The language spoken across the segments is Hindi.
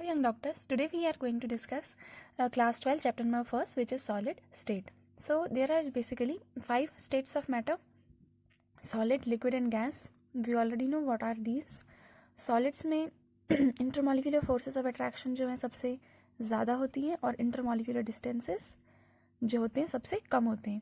young doctors, today we are going to discuss class 12 chapter number 1st, which is solid state. So there are basically 5 states of matter: solid, liquid and gas. We already know what are these. Solids में intermolecular forces of attraction जो है सबसे ज़्यादा होती हैं और intermolecular distances जो होते हैं सबसे कम होते हैं.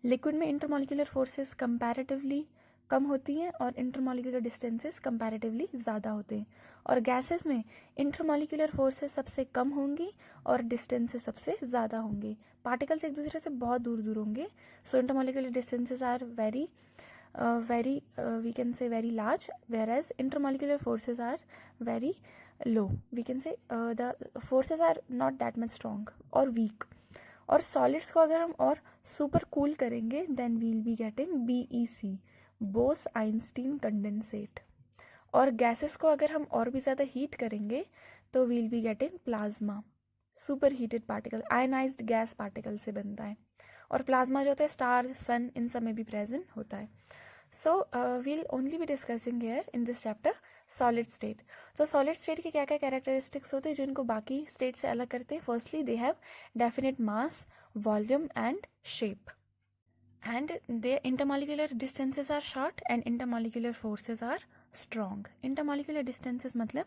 लिक्विड में इंटरमोलिकुलर फोर्सेस कंपैरेटिवली कम होती हैं और इंटरमोलिकुलर डिस्टेंसेस कंपैरेटिवली ज़्यादा होते हैं. और गैसेस में इंटरमोलिकुलर फोर्सेस सबसे कम होंगी और डिस्टेंसेस सबसे ज़्यादा होंगे. पार्टिकल्स एक दूसरे से बहुत दूर दूर होंगे. So intermolecular distances are very we can say very large, whereas intermolecular forces are very low. We can say the forces are not that much strong or weak. और सॉलिड्स को अगर हम और सुपर कूल करेंगे then we'll be getting BEC, Bose Einstein condensate. और गैसेस को अगर हम और भी ज़्यादा हीट करेंगे तो we'll be getting plasma, super heated particle, ionised gas particle से बनता है. और प्लाज्मा जो होता है स्टार, सन, इन सब में भी प्रेजेंट होता है. So we'll only be discussing here in this chapter solid state. तो सॉलिड स्टेट के क्या क्या कैरेक्टरिस्टिक्स होते हैं जो इनको बाकी स्टेट से अलग करते हैं? Firstly they have definite mass, volume and shape, and their intermolecular distances are short and intermolecular forces are strong. intermolecular distances मतलब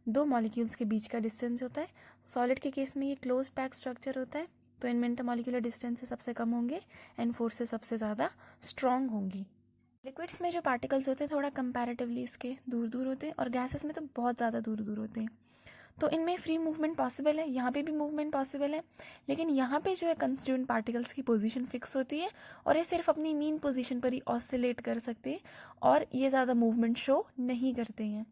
दो मॉलिक्यूल्स के बीच का डिस्टेंस होता है. सॉलिड के केस में ये क्लोज पैक स्ट्रक्चर होता है तो इनमें इंटरमॉलिक्यूलर डिस्टेंसेस सबसे कम होंगे एंड फोर्सेस सबसे ज़्यादा स्ट्रॉन्ग होंगी. लिक्विड्स में जो पार्टिकल्स होते हैं थोड़ा कंपैरेटिवली इसके दूर दूर होते हैं और गैसेस में तो बहुत ज़्यादा दूर दूर होते हैं. तो इनमें फ्री मूवमेंट पॉसिबल है, यहाँ पे भी मूवमेंट पॉसिबल है, लेकिन यहाँ पे जो है कंस्टिट्यूएंट पार्टिकल्स की पोजीशन फिक्स होती है और ये सिर्फ अपनी मीन पोजीशन पर ही ऑसिलेट कर सकते हैं और ये ज़्यादा मूवमेंट शो नहीं करते हैं.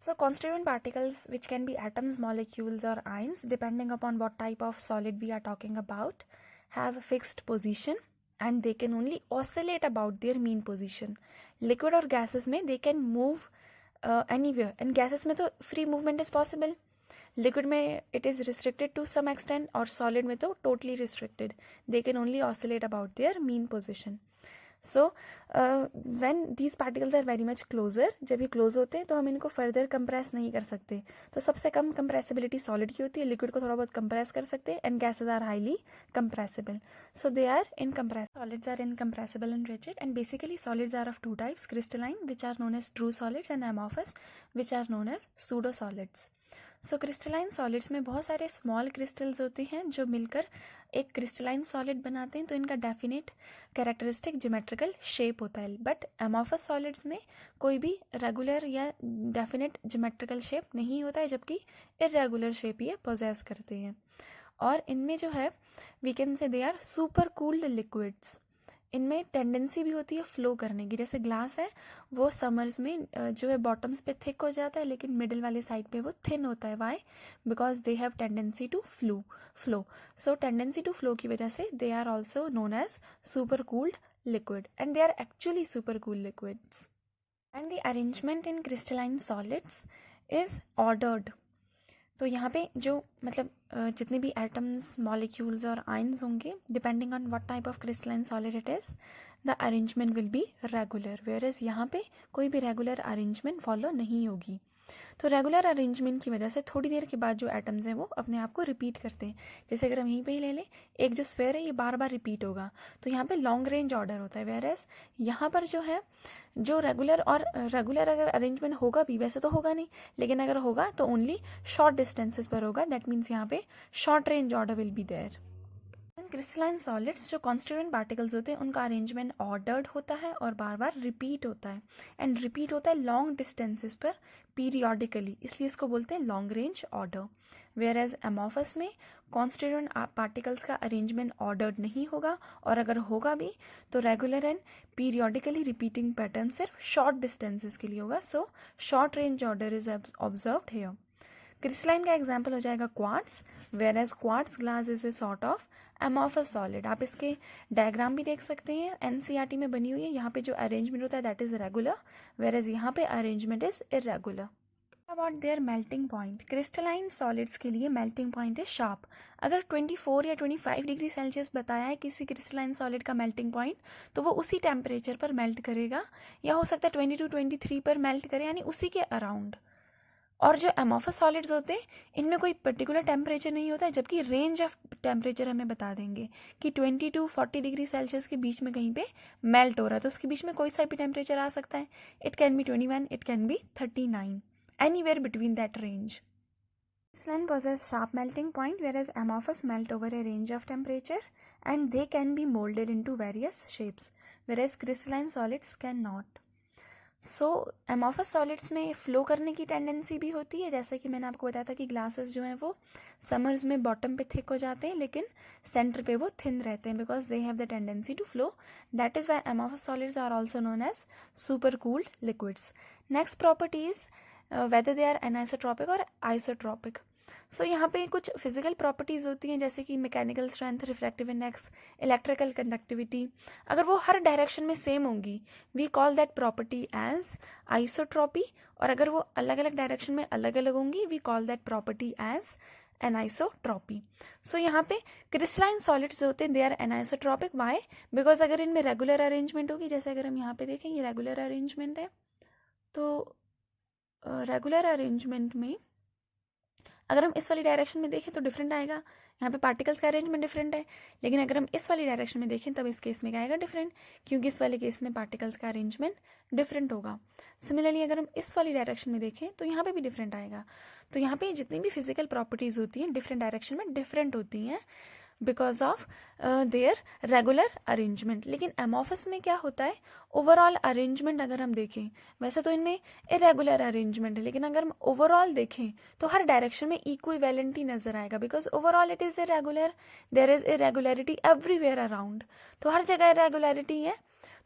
So constituent particles which can be atoms, molecules or ions depending upon what type of solid we are talking about have a fixed position and they can only oscillate about their mean position. Liquid और gases में they can move anywhere and gases में तो free movement is possible. Liquid में it is restricted to some extent और solid में तो totally restricted. They can only oscillate about their mean position. So when these particles are very much closer, जब ये close होते हैं तो हम इनको further compress नहीं कर सकते. तो सबसे कम compressibility solid की होती है, liquid को थोड़ा बहुत compress कर सकते हैं and gases are highly compressible. So they are incompressible. Solids are incompressible and rigid, and basically solids are of two types: crystalline, which are known as true solids, and amorphous, which are known as pseudo solids. So crystalline solids में बहुत सारे स्मॉल क्रिस्टल्स होते हैं जो मिलकर एक क्रिस्टलाइन सॉलिड बनाते हैं. तो इनका डेफिनेट कैरेक्टरिस्टिक ज्योमेट्रिकल शेप होता है. बट एमॉर्फस सॉलिड्स में कोई भी रेगुलर या डेफिनेट ज्योमेट्रिकल शेप नहीं होता है, जबकि इरेगुलर शेप ये पोजेस करते हैं. और इनमें जो है we can say they are super cooled liquids. इनमें टेंडेंसी भी होती है फ्लो करने की. जैसे ग्लास है वो समर्स में जो है बॉटम्स पे थिक हो जाता है लेकिन मिडिल वाले साइड पे वो थिन होता है. Why? Because they have tendency to flow. So tendency to flow की वजह से they are also known as super cooled liquid and they are actually super cooled liquids. And the arrangement in crystalline solids is ordered. तो यहाँ पे जो मतलब जितने भी एटम्स, मॉलिक्यूल्स और आयंस होंगे depending on what type of crystalline solid it is, the arrangement will be regular. Whereas यहाँ पे कोई भी रेगुलर अरेंजमेंट फॉलो नहीं होगी. तो रेगुलर अरेंजमेंट की वजह से थोड़ी देर के बाद जो एटम्स हैं वो अपने आप को रिपीट करते हैं. जैसे अगर हम यहीं पे ही ले लें, एक जो स्फेयर है ये बार बार रिपीट होगा तो यहाँ पे लॉन्ग रेंज ऑर्डर होता है. वेयरएज यहाँ पर जो है जो रेगुलर अगर अरेंजमेंट होगा भी, वैसे तो होगा नहीं, लेकिन अगर होगा तो ओनली शॉर्ट डिस्टेंसेस पर होगा. दैट मीन्स यहाँ पे short range order will be there. Crystalline solids जो कॉन्स्टिट्यूएंट पार्टिकल्स होते हैं उनका अरेंजमेंट ऑर्डर्ड होता है और बार बार रिपीट होता है. एंड रिपीट होता है लॉन्ग डिस्टेंसेस पर पीरियोडिकली, इसलिए इसको बोलते हैं long range order. Whereas amorphous में कॉन्स्टिट्यूएंट पार्टिकल्स का अरेंजमेंट ऑर्डर्ड नहीं होगा और अगर होगा भी तो regular and periodically repeating pattern सिर्फ शॉर्ट डिस्टेंसेस के लिए होगा. So short range order is observed here. Crystalline का एग्जाम्पल हो जाएगा quartz, whereas quartz glass is a sort of amorphous solid. आप इसके डायग्राम भी देख सकते हैं, एनसीईआरटी में बनी हुई है. यहाँ पे जो अरेंजमेंट होता है दैट इज रेगुलर, वेयर एज यहाँ पे arrangement is irregular. About there melting point, crystalline solids के लिए मेल्टिंग पॉइंट इज शार्प. अगर 24 या 25 डिग्री सेल्सियस बताया है किसी क्रिस्टलाइन सॉलिड का मेल्टिंग पॉइंट तो वो उसी टेम्परेचर पर मेल्ट करेगा, या हो सकता है 22-23 पर मेल्ट करे, यानी उसी के अराउंड. और जो अमॉर्फस सॉलिड्स होते हैं इनमें कोई पर्टिकुलर टेम्परेचर नहीं होता है, जबकि रेंज ऑफ टेम्परेचर हमें बता देंगे कि 20 to 40 डिग्री सेल्सियस के बीच में कहीं पे मेल्ट हो रहा है, तो उसके बीच में कोई सा भी टेम्परेचर आ सकता है. It can be 21, it can be 39, anywhere between that range. Crystalline possess sharp melting point, whereas amorphous melt over a range of temperature and they can be molded into various shapes, whereas crystalline solids cannot. So amorphous solids में फ्लो करने की टेंडेंसी भी होती है, जैसा कि मैंने आपको बताया था कि ग्लासेस जो हैं वो समर्स में बॉटम पे थिक हो जाते हैं लेकिन सेंटर पे वो थिन रहते हैं because they have the tendency to flow. That is why amorphous solids are also known as super cooled liquids. Next property is whether they are anisotropic और आइसोट्रॉपिक. सो यहाँ पे कुछ फिजिकल प्रॉपर्टीज़ होती हैं जैसे कि mechanical strength, refractive index, electrical conductivity. अगर वो हर डायरेक्शन में सेम होंगी we call that property as isotropy, और अगर वो अलग अलग डायरेक्शन में अलग अलग होंगी we call that property as anisotropy. So यहाँ पे क्रिस्टलाइन सॉलिड्स होते हैं they are anisotropic. Why? Because अगर इनमें रेगुलर अरेंजमेंट होगी, जैसे अगर हम यहाँ पे देखें ये रेगुलर अरेंजमेंट है, तो रेगुलर अरेंजमेंट में अगर हम इस वाली डायरेक्शन में देखें तो डिफरेंट आएगा, यहाँ पे पार्टिकल्स का अरेंजमेंट डिफरेंट है. लेकिन अगर हम इस वाली डायरेक्शन में देखें तब इस केस में क्या आएगा? डिफरेंट, क्योंकि इस वाले केस में पार्टिकल्स का अरेंजमेंट डिफरेंट होगा. सिमिलरली अगर हम इस वाली डायरेक्शन में देखें तो यहाँ पे भी डिफरेंट आएगा. तो यहाँ पे जितनी भी फिजिकल प्रॉपर्टीज होती हैं डिफरेंट डायरेक्शन में डिफरेंट होती हैं because of their regular arrangement. लेकिन एमॉर्फस में क्या होता है, ओवरऑल अरेंजमेंट अगर हम देखें, वैसे तो इनमें इरेगुलर अरेंजमेंट है, लेकिन अगर हम ओवरऑल देखें तो हर डायरेक्शन में इक्विवेलेंटी नजर आएगा because overall it is irregular, there is irregularity everywhere around. तो हर जगह इरेगुलरिटी है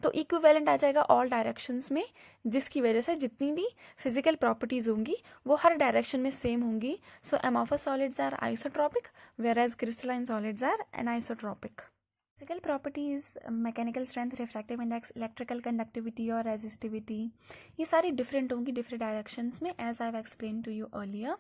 तो इक्विवेलेंट आ जाएगा ऑल डायरेक्शंस में, जिसकी वजह से जितनी भी फिजिकल प्रॉपर्टीज होंगी वो हर डायरेक्शन में सेम होंगी. So amorphous solids are isotropic whereas crystalline solids are anisotropic. Physical properties, mechanical strength, refractive index, electrical conductivity और रेजिस्टिविटी, ये सारी डिफरेंट होंगी डिफरेंट डायरेक्शंस में as I have explain to you earlier.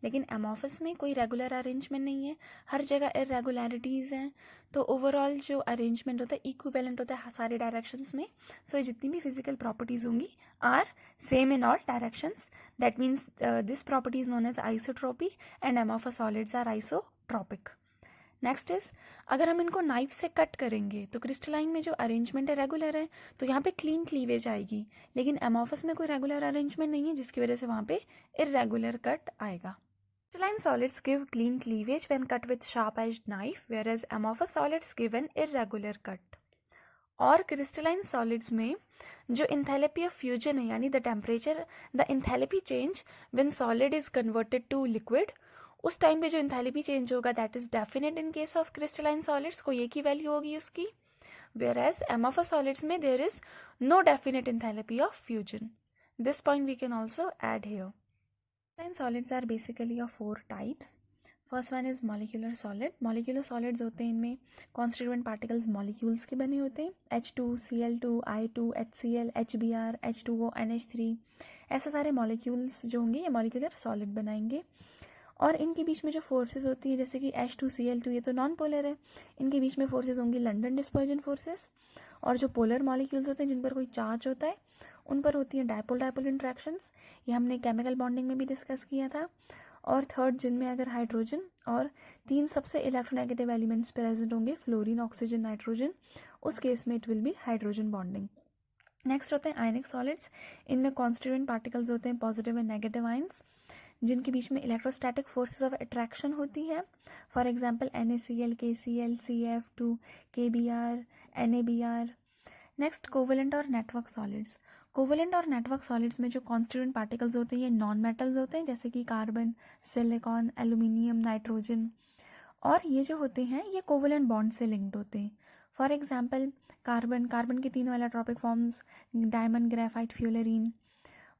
लेकिन एमॉर्फस में कोई रेगुलर अरेंजमेंट नहीं है, हर जगह इरेगुलरिटीज़ हैं, तो ओवरऑल जो अरेंजमेंट होता है इक्विवेलेंट होता है सारे डायरेक्शंस में. सो जितनी भी फिजिकल प्रॉपर्टीज होंगी are same in all directions. That means this property is known as isotropy and amorphous solids are isotropic. Next is, अगर हम इनको नाइफ से कट करेंगे तो क्रिस्टलाइन में जो अरेंजमेंट है रेगुलर है तो यहाँ पे क्लीन क्लीवेज आएगी, लेकिन एमॉर्फस में कोई रेगुलर अरेंजमेंट नहीं है जिसकी वजह से वहाँ पे इरेगुलर कट आएगा. Crystalline solids give clean cleavage when cut with sharp-edged knife, whereas amorphous solids give an irregular cut. और क्रिस्टलाइन सॉलिड्स में जो इंथैल्पी ऑफ फ्यूजन है यानी the temperature, the enthalpy change when solid is converted to liquid, उस टाइम पे जो इंथैल्पी चेंज होगा that is definite in case of crystalline solids, कोई एक ही वैल्यू होगी उसकी. whereas amorphous solids में there is no definite enthalpy of fusion. This point we can also add here. Crystalline solids are basically of four types. First one is molecular solid. Molecular solids होते हैं इनमें constituent particles molecules के बने होते हैं, H2, Cl2, I2, HCl, HBr, H2O, NH3. ऐसे सारे molecules जो होंगे ये molecular solid बनाएंगे. और इनके बीच में जो फोर्सेस होती है जैसे कि H2Cl2 ये तो नॉन पोलर है, इनके बीच में फोर्सेस होंगी लंडन डिस्पर्जन फोर्सेस. और जो पोलर मॉलिक्यूल्स होते हैं जिन पर कोई चार्ज होता है उन पर होती हैं डायपोल डायपोल इंट्रैक्शंस, ये हमने केमिकल बॉन्डिंग में भी डिस्कस किया था. और थर्ड जिनमें अगर हाइड्रोजन और तीन सबसे इलेक्ट्रोनेगेटिव एलिमेंट्स प्रेजेंट होंगे फ्लोरीन, ऑक्सीजन, नाइट्रोजन, उस केस में it will be hydrogen bonding. Next होते हैं आयनिक सॉलिड्स. इनमें कॉन्स्टिट्यूएंट पार्टिकल्स होते हैं पॉजिटिव एंड नेगेटिव आयंस जिनके बीच में इलेक्ट्रोस्टैटिक फोर्सेस ऑफ अट्रैक्शन होती है. For example NaCl, KCl, CF2, KBr, NaBr. Next covalent और नेटवर्क सॉलिड्स. कोवेलेंट और नेटवर्क सॉलिड्स में जो कॉन्स्टिट्यूएंट पार्टिकल्स होते हैं ये नॉन मेटल्स होते हैं जैसे कि कार्बन, सिलिकॉन, एल्यूमिनियम, नाइट्रोजन. और ये जो होते हैं ये कोवेलेंट बॉन्ड से लिंक्ड होते हैं. फॉर एग्जांपल कार्बन के तीनों एलेक्ट्रॉपिक फॉर्म्स डायमंड, ग्रेफाइट, फ्यूलरीन.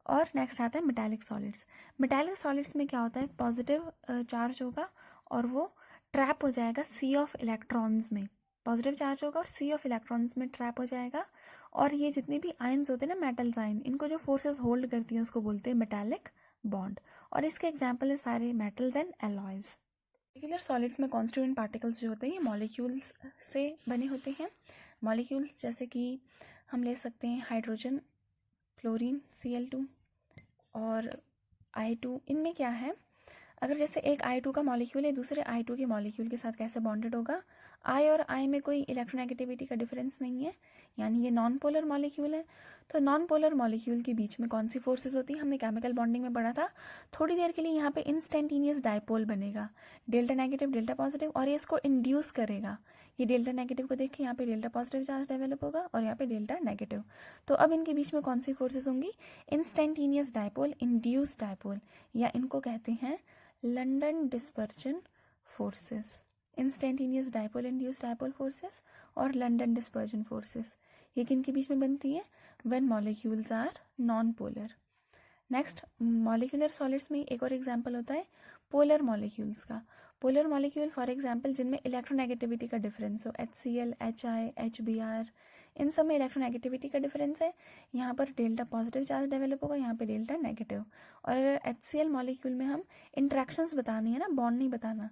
और नेक्स्ट आता है मेटालिक सॉलिड्स. मेटालिक सॉलिड्स में क्या होता है, पॉजिटिव चार्ज होगा और वो ट्रैप हो जाएगा सी ऑफ इलेक्ट्रॉन्स में. पॉजिटिव चार्ज होगा और सी ऑफ इलेक्ट्रॉन्स में ट्रैप हो जाएगा. और ये जितने भी आयंस होते हैं ना मेटल्स आयन, इनको जो फोर्सेस होल्ड करती हैं उसको बोलते हैं मेटालिक बॉन्ड. और इसके एग्जाम्पल है सारे metals and alloys. Regular solids में कॉन्स्टिट्यूएंट पार्टिकल्स जो होते हैं ये मॉलिक्यूल्स से बने होते हैं. मॉलिक्यूल्स जैसे कि हम ले सकते हैं हाइड्रोजन, फ्लोरीन, Cl2, और I2, इनमें क्या है, अगर जैसे एक I2 का मॉलिक्यूल है दूसरे I2 के मॉलिक्यूल के साथ कैसे बॉन्डेड होगा, I और I में कोई इलेक्ट्रोनेगेटिविटी का डिफरेंस नहीं है, यानी ये नॉन पोलर मॉलिक्यूल है। तो नॉन पोलर मॉलिक्यूल के बीच में कौन सी फोर्सेस होती हैं, हमने केमिकल बॉन्डिंग में पढ़ा था। थोड़ी देर के लिए यहाँ पे इंस्टेंटेनियस डायपोल बनेगा, डेल्टा नेगेटिव डेल्टा पॉजिटिव, और ये इसको इंड्यूस करेगा। ये डेल्टा नेगेटिव को देख के यहाँ पे डेल्टा पॉजिटिव चार्ज डेवलप होगा और यहाँ पे डेल्टा नेगेटिव। तो अब इनके बीच में कौन सी फोर्सेस होंगी, इंस्टेंटेनियस डायपोल, इंड्यूस डायपोल, या इनको कहते हैं London dispersion forces. Instantaneous dipole induce dipole forces और लंडन डिस्पर्जन फोर्सेस, ये किन के बीच में बनती है, when molecules are non polar. Next, molecular solids में एक और एग्जांपल होता है पोलर मॉलिक्यूल्स का। पोलर मॉलिक्यूल फॉर एग्जांपल जिनमें इलेक्ट्रोनेगेटिविटी का डिफरेंस हो, HCl, HI, HBr, इन सब में इलेक्ट्रोनेगेटिविटी का डिफरेंस है। यहाँ पर डेल्टा पॉजिटिव चार्ज डेवलप होगा, यहाँ पे डेल्टा नेगेटिव। और अगर HCl मॉलिक्यूल में हम इंट्रैक्शंस बतानी है ना, बॉन्ड नहीं बताना,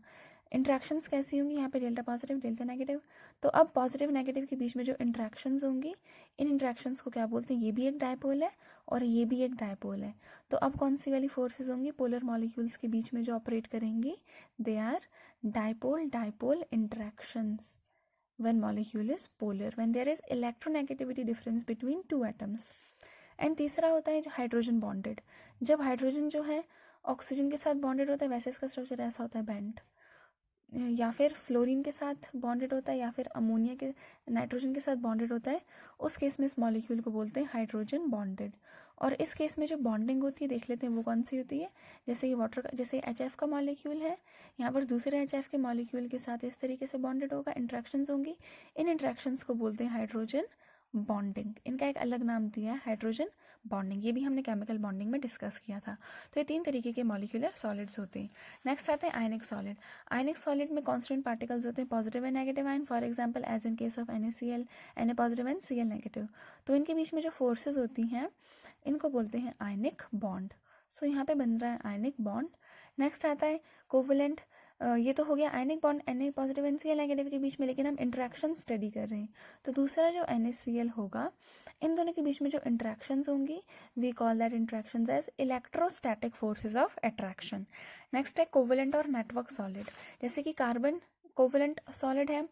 इंट्रैक्शंस कैसी होंगी, यहाँ पे डेल्टा पॉजिटिव डेल्टा नेगेटिव। तो अब पॉजिटिव नेगेटिव के बीच में जो इंट्रैक्शंस होंगी, इन इंट्रैक्शंस को क्या बोलते हैं, ये भी एक डायपोल है और ये भी एक डायपोल है। तो अब कौन सी वाली फोर्सेस होंगी पोलर मॉलिक्यूल्स के बीच में जो ऑपरेट करेंगी, they are dipole dipole interactions when molecule is polar, when there is electronegativity difference between two atoms। And तीसरा होता है हाइड्रोजन बॉन्डेड। जब हाइड्रोजन जो है ऑक्सीजन के साथ बॉन्डेड होता है, वैसे इसका स्ट्रक्चर ऐसा होता है बैंड, या फिर फ्लोरीन के साथ बॉन्डेड होता है, या फिर अमोनिया के नाइट्रोजन के साथ बॉन्डेड होता है, उस केस में इस मॉलिक्यूल को बोलते हैं हाइड्रोजन बॉन्डेड। और इस केस में जो बॉन्डिंग होती है देख लेते हैं वो कौन सी होती है, जैसे ये वाटर, जैसे HF का मॉलिक्यूल है, यहाँ पर दूसरे HF के मॉलिक्यूल के साथ इस तरीके से बॉन्डेड होगा, इंट्रैक्शंस होंगी, इन इंट्रैक्शंस को बोलते हैं हाइड्रोजन बॉन्डिंग। इनका एक अलग नाम दिया है हाइड्रोजन बॉन्डिंग, ये भी हमने केमिकल बॉन्डिंग में डिस्कस किया था। तो ये 3 तरीके के मॉलिक्यूलर सॉलिड्स होते हैं। नेक्स्ट आते हैं आयनिक सॉलिड। आयनिक सॉलिड में कांस्टेंट पार्टिकल्स होते हैं positive and negative ion, for example as in case of NaCl, Na positive and Cl negative. तो इनके बीच में जो फोर्सेस होती हैं इनको बोलते हैं आयनिक बॉन्ड। सो यहाँ पे बन रहा है आयनिक बॉन्ड। नेक्स्ट आता है कोवलेंट। ये तो हो गया ionic bond Na positive and Cl negative के बीच में, लेकिन हम इंट्रैक्शन स्टडी कर रहे हैं। तो दूसरा जो NaCl होगा, इन दोनों के बीच में जो इंट्रैक्शंस होंगी, we call that interactions as electrostatic forces of attraction. Next है कोवलेंट और नेटवर्क सॉलिड। जैसे कि कार्बन कोवलेंट सॉलिड है,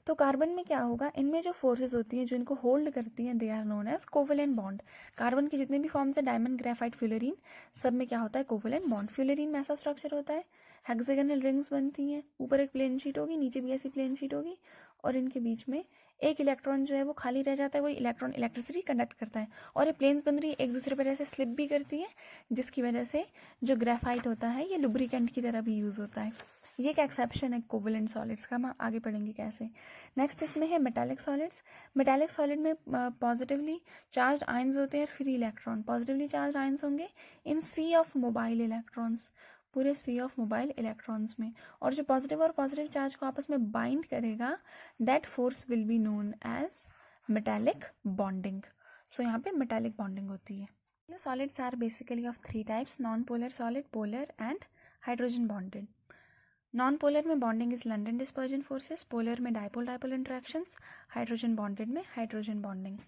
तो कार्बन में क्या होगा, इनमें जो फोर्सेस होती हैं जो इनको होल्ड करती हैं, they are known as covalent bond. Carbon के जितने भी फॉर्म्स है, डायमंड, ग्रेफाइट, फ्यूलरीन, सब में क्या होता है, कोवलेंट बॉन्ड। फ्यूलरीन में ऐसा स्ट्रक्चर होता है, हेक्सागोनल रिंग्स बनती हैं, ऊपर एक प्लेन शीट होगी, नीचे भी ऐसी प्लेन शीट होगी, और इनके बीच में एक इलेक्ट्रॉन जो है वो खाली रह जाता है, वो इलेक्ट्रॉन इलेक्ट्रिसिटी कंडक्ट करता है। और ये प्लेन्स बन रही है, एक दूसरे पर ऐसे स्लिप भी करती है, जिसकी वजह से जो ग्रेफाइट होता है ये लुब्रिकेंट की तरह भी यूज होता है। ये एक एक्सेप्शन है कोवलेंट सॉलिड्स का, हम आगे पढ़ेंगे कैसे। नेक्स्ट इसमें है मेटालिक सॉलिड्स। मेटालिक सॉलिड में पॉजिटिवली चार्ज आयंस होते हैं, free electron. Positively charge ions होंगे इन सी ऑफ मोबाइल इलेक्ट्रॉन्स, पूरे सी ऑफ मोबाइल इलेक्ट्रॉन्स में। और जो पॉजिटिव और पॉजिटिव चार्ज को आपस में बाइंड करेगा, that force will be known as metallic bonding. So यहाँ पे मेटालिक बॉन्डिंग होती है। Solids are basically of 3 types, non polar solid, polar and hydrogen bonded. Non polar में bonding is London dispersion forces, polar में dipole dipole interactions, hydrogen bonded में हाइड्रोजन बॉन्डिंग।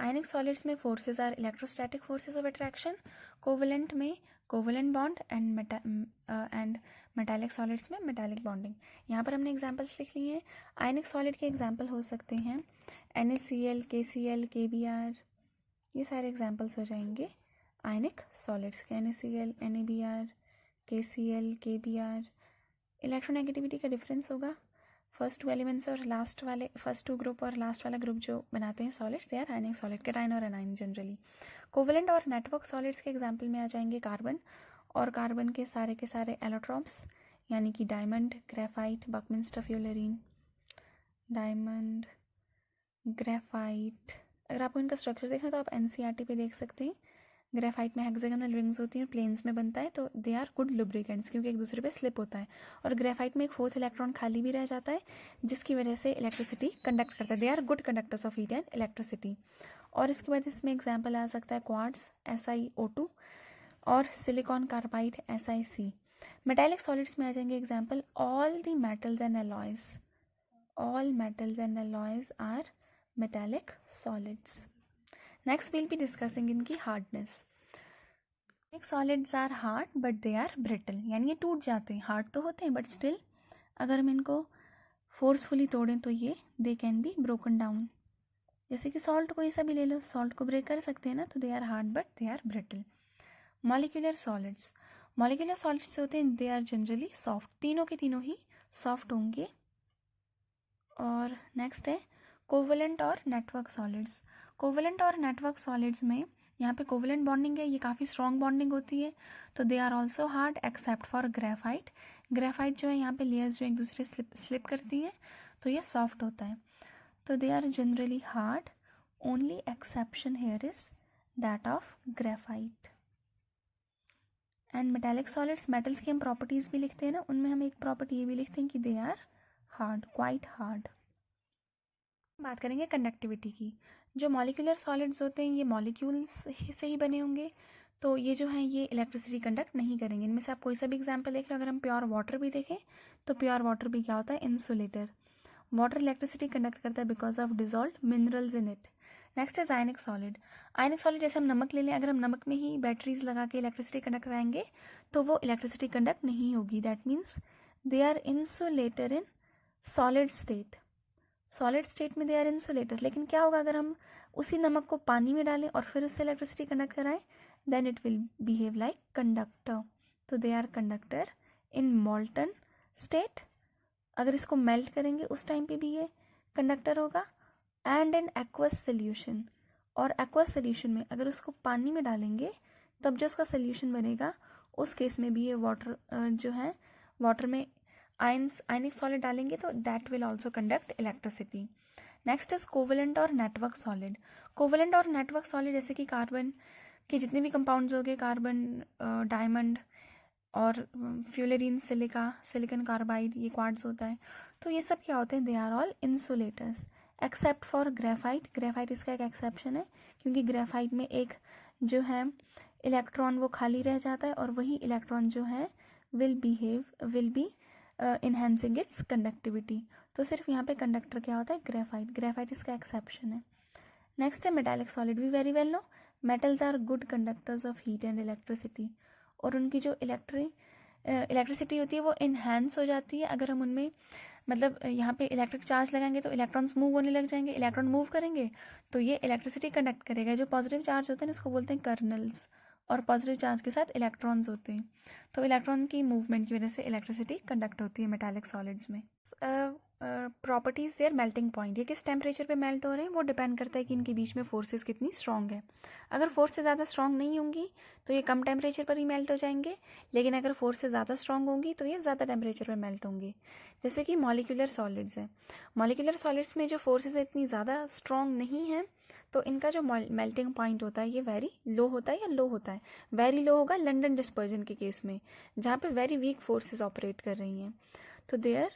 आयनिक सॉलिड्स में forces are electrostatic forces of attraction, covalent में covalent bond, and metallic solids में मेटालिक बॉन्डिंग। यहाँ पर हमने एग्जांपल्स लिख लिए हैं। आयनिक सॉलिड के एग्जांपल हो सकते हैं NaCl, KCl, KBr, ये सारे एग्जांपल्स हो जाएंगे आयनिक सॉलिड्स के। NaCl, NaBr, KCl, KBr। Electronegativity का डिफरेंस होगा, फर्स्ट 2 एलिमेंट्स और लास्ट वाले, फर्स्ट 2 ग्रुप और लास्ट वाला ग्रुप जो बनाते हैं solids, they are ionic solid, cation और एनायन जनरली। कोवलेंट और नेटवर्क सॉलिड्स के एग्जांपल में आ जाएंगे कार्बन, और कार्बन के सारे एलोट्रॉप्स, यानी कि diamond, graphite, buckminster fullerene, diamond, graphite. अगर आपको इनका स्ट्रक्चर देखना तो आप NCERT पे देख सकते हैं। ग्रेफाइट में हेक्सागोनल रिंग्स होती हैं और प्लेन्स में बनता है, तो दे आर गुड लुब्रिकेंट्स, क्योंकि एक दूसरे पे स्लिप होता है। और ग्रेफाइट में एक 4th इलेक्ट्रॉन खाली भी रह जाता है, जिसकी वजह से इलेक्ट्रिसिटी कंडक्ट करता है। They are good conductors of heat and electricity. और इसके बाद इसमें एग्जाम्पल आ सकता है क्वार्ट्ज SiO2 और silicon carbide SiC। Metallic solids में आ जाएंगे example all the metals and alloys, all metals and alloys are metallic solids. Next we'll be discussing इनकी hardness. Solids are hard but they are brittle, यानी ये टूट जाते हैं, हार्ड तो होते हैं बट स्टिल अगर हम इनको फोर्सफुली तोड़ें तो ये they can be broken down. जैसे कि सॉल्ट कोई सा भी ले लो, सॉल्ट को ब्रेक कर सकते हैं ना, तो they are hard but they are brittle. Molecular solids, molecular solids होते हैं दे आर जनरली सॉफ्ट, तीनों के तीनों ही सॉफ्ट होंगे। और नेक्स्ट है कोवलेंट और नेटवर्क सॉलिड्स। कोवलेंट और नेटवर्क सॉलिड्स में यहाँ पे कोवलेंट बॉन्डिंग है, ये काफ़ी स्ट्रॉन्ग बॉन्डिंग होती है, तो they are also hard except for graphite. Graphite जो है यहाँ पे लेयर्स जो एक दूसरे स्लिप करती है तो ये सॉफ्ट होता है, तो they are generally hard, only exception here is that of graphite. And metallic solids, metals की हम प्रॉपर्टीज़ भी लिखते हैं ना, उनमें हम एक प्रॉपर्टी ये भी लिखते हैं कि they are hard, quite hard. बात करेंगे कंडक्टिविटी की। जो मॉलिक्यूलर सॉलिड्स होते हैं ये मॉलिक्यूल्स से ही बने होंगे, तो ये जो है ये इलेक्ट्रिसिटी कंडक्ट नहीं करेंगे। इनमें से आप कोई सा भी एग्जांपल देख लो, अगर हम प्योर वाटर भी देखें तो प्योर वाटर भी क्या होता है, इंसुलेटर। वाटर इलेक्ट्रिसिटी कंडक्ट करता है because of dissolve minerals in it. Next is ionic solid. Ionic solid जैसे हम नमक ले लें, अगर हम नमक में ही बैटरीज लगा के इलेक्ट्रिसिटी कंडक्ट कराएंगे तो वो इलेक्ट्रिसिटी कंडक्ट नहीं होगी, that means they are insulator in solid state. Solid state में दे आर इंसुलेटर। लेकिन क्या होगा अगर हम उसी नमक को पानी में डालें और फिर उससे इलेक्ट्रिसिटी कंडक्ट कराएं, then it will behave like conductor, तो they are conductor in molten state. अगर इसको मेल्ट करेंगे उस टाइम पे भी ये कंडक्टर होगा। एंड इन एक्वस सोल्यूशन, और एक्वस सोल्यूशन में अगर उसको पानी में डालेंगे तब जो उसका सोल्यूशन बनेगा उस केस में भी ये वाटर जो है वाटर में आयनिक सॉलिड डालेंगे तो that will also conduct electricity. Next is covalent और नेटवर्क सॉलिड। कोवलेंट और नेटवर्क सॉलिड जैसे कि कार्बन के जितने भी कंपाउंड्स हो गए, कार्बन, डायमंड और फ्यूलेरिन, सिलिका, सिलिकॉन कार्बाइड, ये क्वार्ट्ज होता है, तो ये सब क्या होते हैं, they are all insulators except for graphite. Graphite इसका एक एक्सेप्शन है क्योंकि ग्रेफाइट में एक जो है इलेक्ट्रॉन वो खाली रह जाता है और वही इलेक्ट्रॉन जो है will be enhancing its conductivity. तो सिर्फ यहाँ पे कंडक्टर क्या होता है, ग्रेफाइट। ग्रेफाइट इसका एक्सेप्शन है। नेक्स्ट है metallic solid. We very well know metals are good conductors of heat and electricity, और उनकी जो इलेक्ट्रिसिटी होती है वो इन्हेंस हो जाती है अगर हम उनमें मतलब यहाँ पे इलेक्ट्रिक चार्ज लगाएंगे तो इलेक्ट्रॉन्स मूव होने लग जाएंगे। इलेक्ट्रॉन मूव करेंगे तो ये इलेक्ट्रिसिटी कंडक्ट करेगा। जो पॉजिटिव चार्ज होते हैं इसको बोलते हैं कर्नल्स, और पॉजिटिव चार्ज के साथ इलेक्ट्रॉन्स होते हैं, तो इलेक्ट्रॉन की मूवमेंट की वजह से इलेक्ट्रिसिटी कंडक्ट होती है मेटालिक सॉलिड्स में। प्रॉपर्टीज देयर मेल्टिंग पॉइंट, ये किस टेम्परेचर पे मेल्ट हो रहे हैं वो डिपेंड करता है कि इनके बीच में फोर्सेस कितनी स्ट्रॉन्ग है। अगर फोर्सेस ज़्यादा स्ट्रॉन्ग नहीं होंगी तो ये कम टेम्परेचर पर ही मेल्ट हो जाएंगे, लेकिन अगर फोर्सेस ज़्यादा स्ट्रॉन्ग होंगी तो ये ज़्यादा टेम्परेचर पर मेल्ट होंगे। जैसे कि मॉलिक्यूलर सॉलिड्स है, मॉलिक्यूलर सॉलिड्स में जो फोर्सेस इतनी ज़्यादा स्ट्रॉन्ग नहीं है तो इनका जो मेल्टिंग पॉइंट होता है ये वेरी लो होता है या लो होता है। वेरी लो होगा लंडन डिस्पर्जन के केस में जहाँ पे वेरी वीक फोर्सेस ऑपरेट कर रही हैं, तो their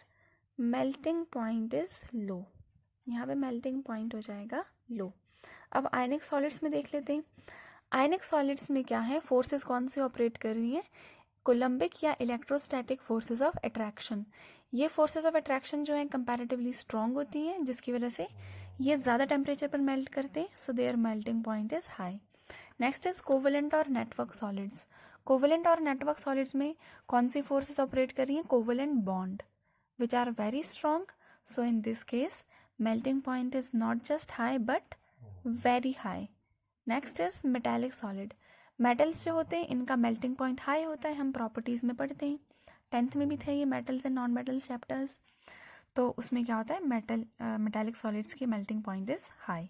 melting point is low, यहाँ पे मेल्टिंग पॉइंट हो जाएगा लो। अब आयनिक सॉलिड्स में देख लेते हैं। आयनिक सॉलिड्स में क्या है, फोर्सेस कौन से ऑपरेट कर रही हैं, कोलम्बिक या इलेक्ट्रोस्टैटिक फोर्सेस ऑफ अट्रैक्शन। ये फोर्सेस ऑफ अट्रैक्शन जो है कंपैरेटिवली स्ट्रॉन्ग होती हैं जिसकी वजह से ये ज़्यादा टेम्परेचर पर मेल्ट करते हैं, so their melting point is high. Next is covalent और नेटवर्क सॉलिड्स। कोवलेंट और नेटवर्क सॉलिड्स में कौन सी फोर्सेस ऑपरेट कर रही हैं, covalent bond which are very strong, so in this case melting point is not just high but very high. Next is metallic solid. metals जो होते हैं इनका melting point high होता है, हम properties में पढ़ते हैं, 10th में भी थे ये metals and non metals chapters, तो उसमें क्या होता है metallic solids की melting point is high।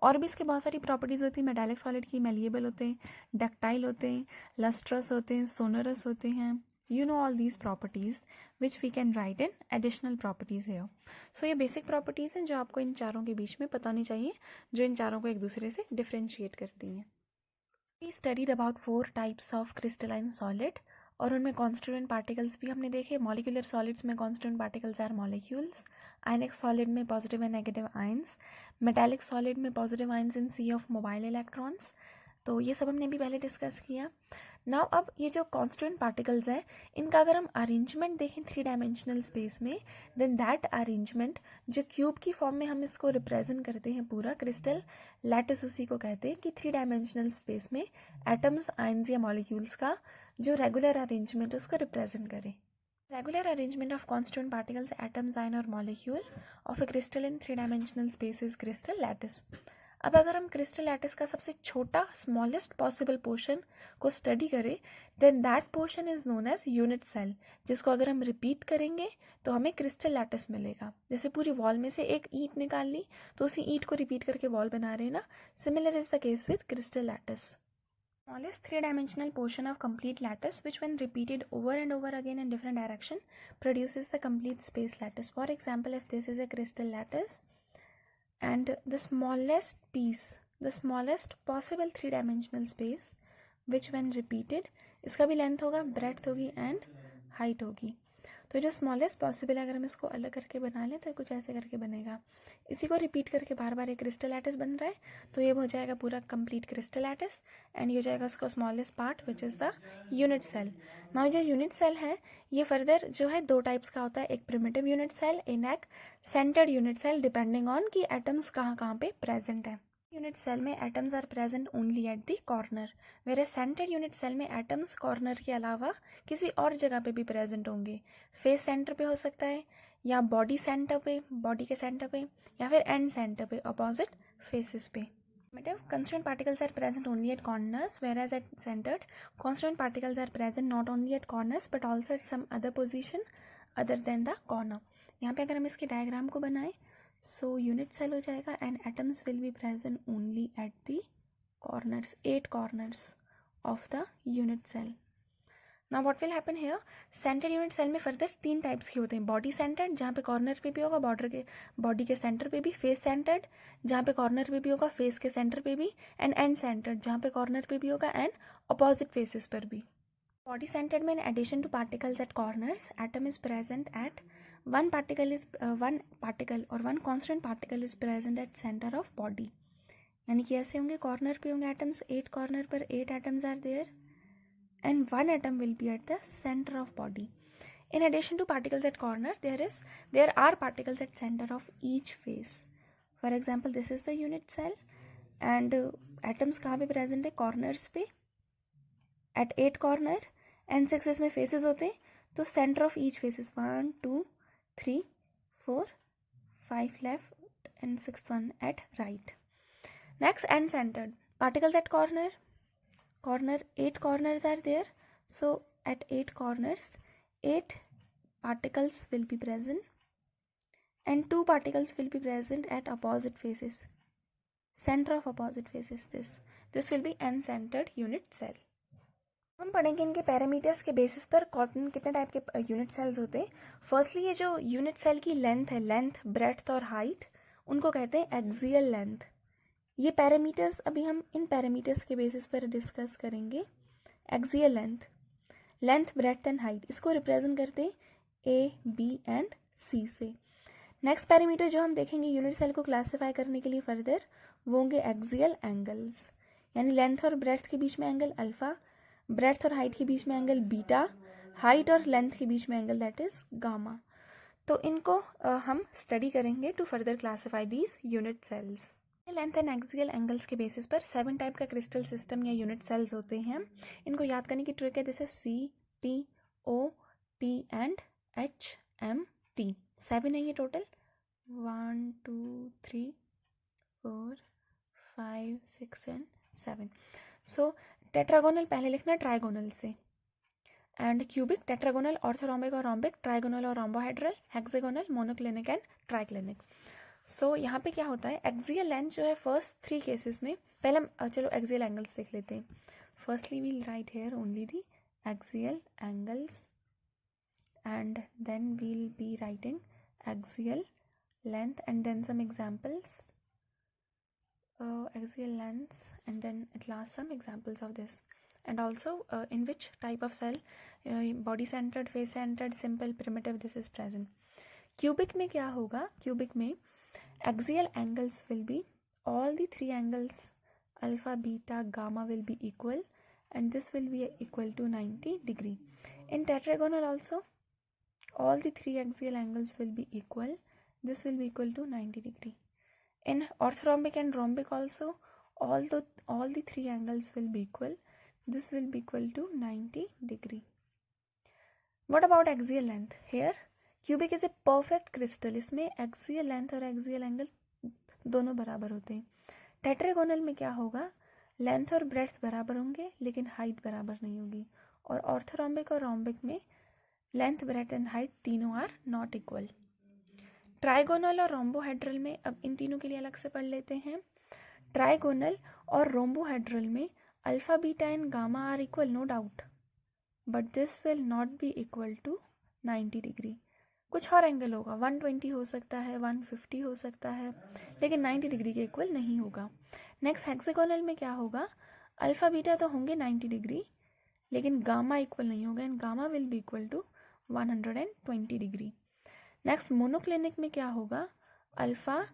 और भी इसके बहुत सारी प्रॉपर्टीज़ होती है मेटालिक सॉलिड की, मेलिएबल होते हैं, डक्टाइल होते हैं, लस्ट्रस होते हैं, सोनरस होते हैं। You know all these properties which we can write in additional properties here. So ये basic properties हैं जो आपको इन चारों के बीच में पता होनी चाहिए, जो इन चारों को एक दूसरे से differentiate करती हैं। We studied about 4 types of crystalline solid, और उनमें constituent particles भी हमने देखे। molecular solids में constituent particles are molecules, ionic solid में positive and negative ions, metallic solid में positive ions in sea of mobile electrons, तो ये सब हमने भी पहले डिस्कस किया। नाउ अब ये जो कॉन्स्टिट्यूएंट पार्टिकल्स हैं इनका अगर हम अरेंजमेंट देखें 3 डायमेंशनल स्पेस में, देन दैट अरेंजमेंट जो क्यूब की फॉर्म में हम इसको रिप्रेजेंट करते हैं पूरा क्रिस्टल लैटिस, उसी को कहते हैं कि 3 डायमेंशनल स्पेस में एटम्स, आयंस या मॉलिक्यूल्स का जो रेगुलर अरेंजमेंट है उसको रिप्रेजेंट करें. Regular arrangement of constituent particles, atoms, ion or molecule of a crystal in 3 dimensional space is crystal lattice. अब अगर हम क्रिस्टल लैटिस का सबसे छोटा स्मॉलेस्ट पॉसिबल पोर्शन को स्टडी करें, then that portion is known as unit cell, जिसको अगर हम रिपीट करेंगे तो हमें क्रिस्टल लैटिस मिलेगा. जैसे पूरी वॉल में से एक ईंट निकाल ली तो उसी ईंट को रिपीट करके वॉल बना रहे हैं ना, similar is the case with crystal lattice. Smallest three-dimensional portion of complete lattice, which when repeated over and over again in different direction, produces the complete space lattice. For example, if this is a crystal lattice, and the smallest piece, the smallest possible three-dimensional space, which when repeated, इसका भी length होगा, breadth होगी and height होगी. तो जो स्मॉलेस्ट पॉसिबल है अगर हम इसको अलग करके बना लें तो कुछ ऐसे करके बनेगा. इसी को रिपीट करके बार बार एक क्रिस्टल लैटिस बन रहा है तो ये हो जाएगा पूरा कंप्लीट क्रिस्टल लैटिस, एंड ये हो जाएगा उसका smallest part which is the unit cell. Now जो यूनिट सेल है ये फर्दर जो है 2 टाइप्स का होता है, एक प्रिमिटिव यूनिट सेल, एक centred unit cell, depending on कि एटम्स कहाँ कहाँ पे प्रेजेंट है. यूनिट सेल में atoms are present only at the corner, where centred unit cell में एटम्स कॉर्नर के अलावा किसी और जगह पे भी प्रेजेंट होंगे. फेस सेंटर पे हो सकता है, या बॉडी सेंटर पे, बॉडी के सेंटर पे, या फिर एंड सेंटर पे, अपोजिट फेसेस पे. Constituent particles are present only at corners, whereas at centered, constituent particles are present not only at corners but also at some other position other than the corner. यहाँ पे अगर हम इसके डायग्राम को बनाएं, so unit cell हो जाएगा and atoms will be present only at the corners, 8 corners of the unit cell. Now what will happen here? Centre unit cell में फर्दर 3 टाइप्स के होते हैं. बॉडी सेंटर्ड जहाँ पे कॉर्नर पे भी होगा, बॉडी के सेंटर पे भी. फेस सेंटर्ड जहाँ पे कॉर्नर पे भी होगा, फेस के सेंटर पे भी. एंड सेंटर्ड जहाँ पे कॉर्नर पे भी होगा एंड अपोजिट फेसेस पर भी. बॉडी सेंटर्ड में in addition to particles at corners, atom is present at one particle or one constant particle is present at center of body. यानी कि ऐसे होंगे, कॉर्नर पे होंगे एटम्स, 8 कॉर्नर पर 8 atoms are there and 1 atom will be at the center of body. In addition to particles at corner, there are particles at center of each face. For example, this is the unit cell and atoms कहाँ पे present है? corners पे at 8 corner and 6 इसमें faces होते हैं, तो center of each faces 1 2 3 4 5 left and 6th one at right. Next, end centered particles at corner 8 corners are there, so at 8 corners 8 particles will be present and 2 particles will be present at opposite faces, center of opposite faces. This will be n-centered unit cell. हम पढ़ेंगे इनके पैरामीटर्स के बेसिस पर कितने टाइप के यूनिट सेल्स होते हैं. फर्स्टली ये जो यूनिट सेल की लेंथ है, लेंथ, ब्रेड्थ और हाइट, उनको कहते हैं एक्सियल लेंथ. ये पैरामीटर्स अभी हम इन पैरामीटर्स के बेसिस पर डिस्कस करेंगे. Axial length, breadth and height, इसको रिप्रेजेंट करते हैं ए, बी एंड सी से. नेक्स्ट पैरामीटर जो हम देखेंगे यूनिट सेल को क्लासिफाई करने के लिए फर्दर, वो होंगे एक्सियल एंगल्स, यानी लेंथ और ब्रेड्थ के बीच में एंगल अल्फा, ब्रेड्थ और हाइट के बीच में एंगल बीटा, हाइट और लेंथ के बीच में एंगल दैट इज गामा. तो इनको हम स्टडी करेंगे to further classify these unit cells. Length and axial angles के बेसिस पर 7 टाइप का क्रिस्टल सिस्टम या यूनिट सेल्स होते हैं. इनको याद करने की ट्रिक है, जैसे C, T, O, T and H, M, T. 7 है ये टोटल, 1 2 3 4 5 6 एंड 7. सो टेट्रागोनल पहले लिखना ट्राइगोनल से, एंड क्यूबिक, टेट्रागोनल, ऑर्थोरोम्बिक और रोम्बिक, ट्राइगोनल और rhombohedral, hexagonal, monoclinic and triclinic. So यहाँ पे क्या होता है, एक्सियल लेंथ जो है फर्स्ट 3 केसेस में, पहले हम चलो एक्सियल एंगल्स देख लेते हैं. Firstly we'll write here only the axial angles and then we'll be writing axial length and then some examples, axial lengths and then at last some examples of this, and also in which type of cell, body centered, face centered, simple, primitive, this is present. Cubic में क्या होगा, cubic में axial angles will be all the 3 angles alpha, beta, gamma will be equal, and this will be equal to 90 degree. In tetragonal also, all the three axial angles will be equal. This will be equal to 90 degree. In orthorhombic and rhombic also, all the three angles will be equal. This will be equal to 90 degree. What about axial length? Here cubic is a perfect crystal. इसमें axial length और axial angle दोनों बराबर होते हैं. टेट्रागोनल में क्या होगा? लेंथ और ब्रेड्थ बराबर होंगे लेकिन हाइट बराबर नहीं होगी. और ऑर्थोरॉम्बिक और रोम्बिक में लेंथ, ब्रेड्थ एंड हाइट तीनों आर नॉट इक्वल. ट्राइगोनल और रोम्बोहेड्रल में, अब इन तीनों के लिए अलग से पढ़ लेते हैं. ट्राइगोनल और रोम्बोहेड्रल में alpha, beta and gamma are equal, no doubt, but this will not be equal to 90 degree. कुछ और एंगल होगा, 120 हो सकता है, 150 हो सकता है, लेकिन 90 डिग्री के इक्वल नहीं होगा. नेक्स्ट हेक्सागोनल में क्या होगा? अल्फा बीटा तो होंगे 90 डिग्री, लेकिन गामा इक्वल नहीं होगा, and gamma will be equal to 120 degree. Next monoclinic में क्या होगा? अल्फा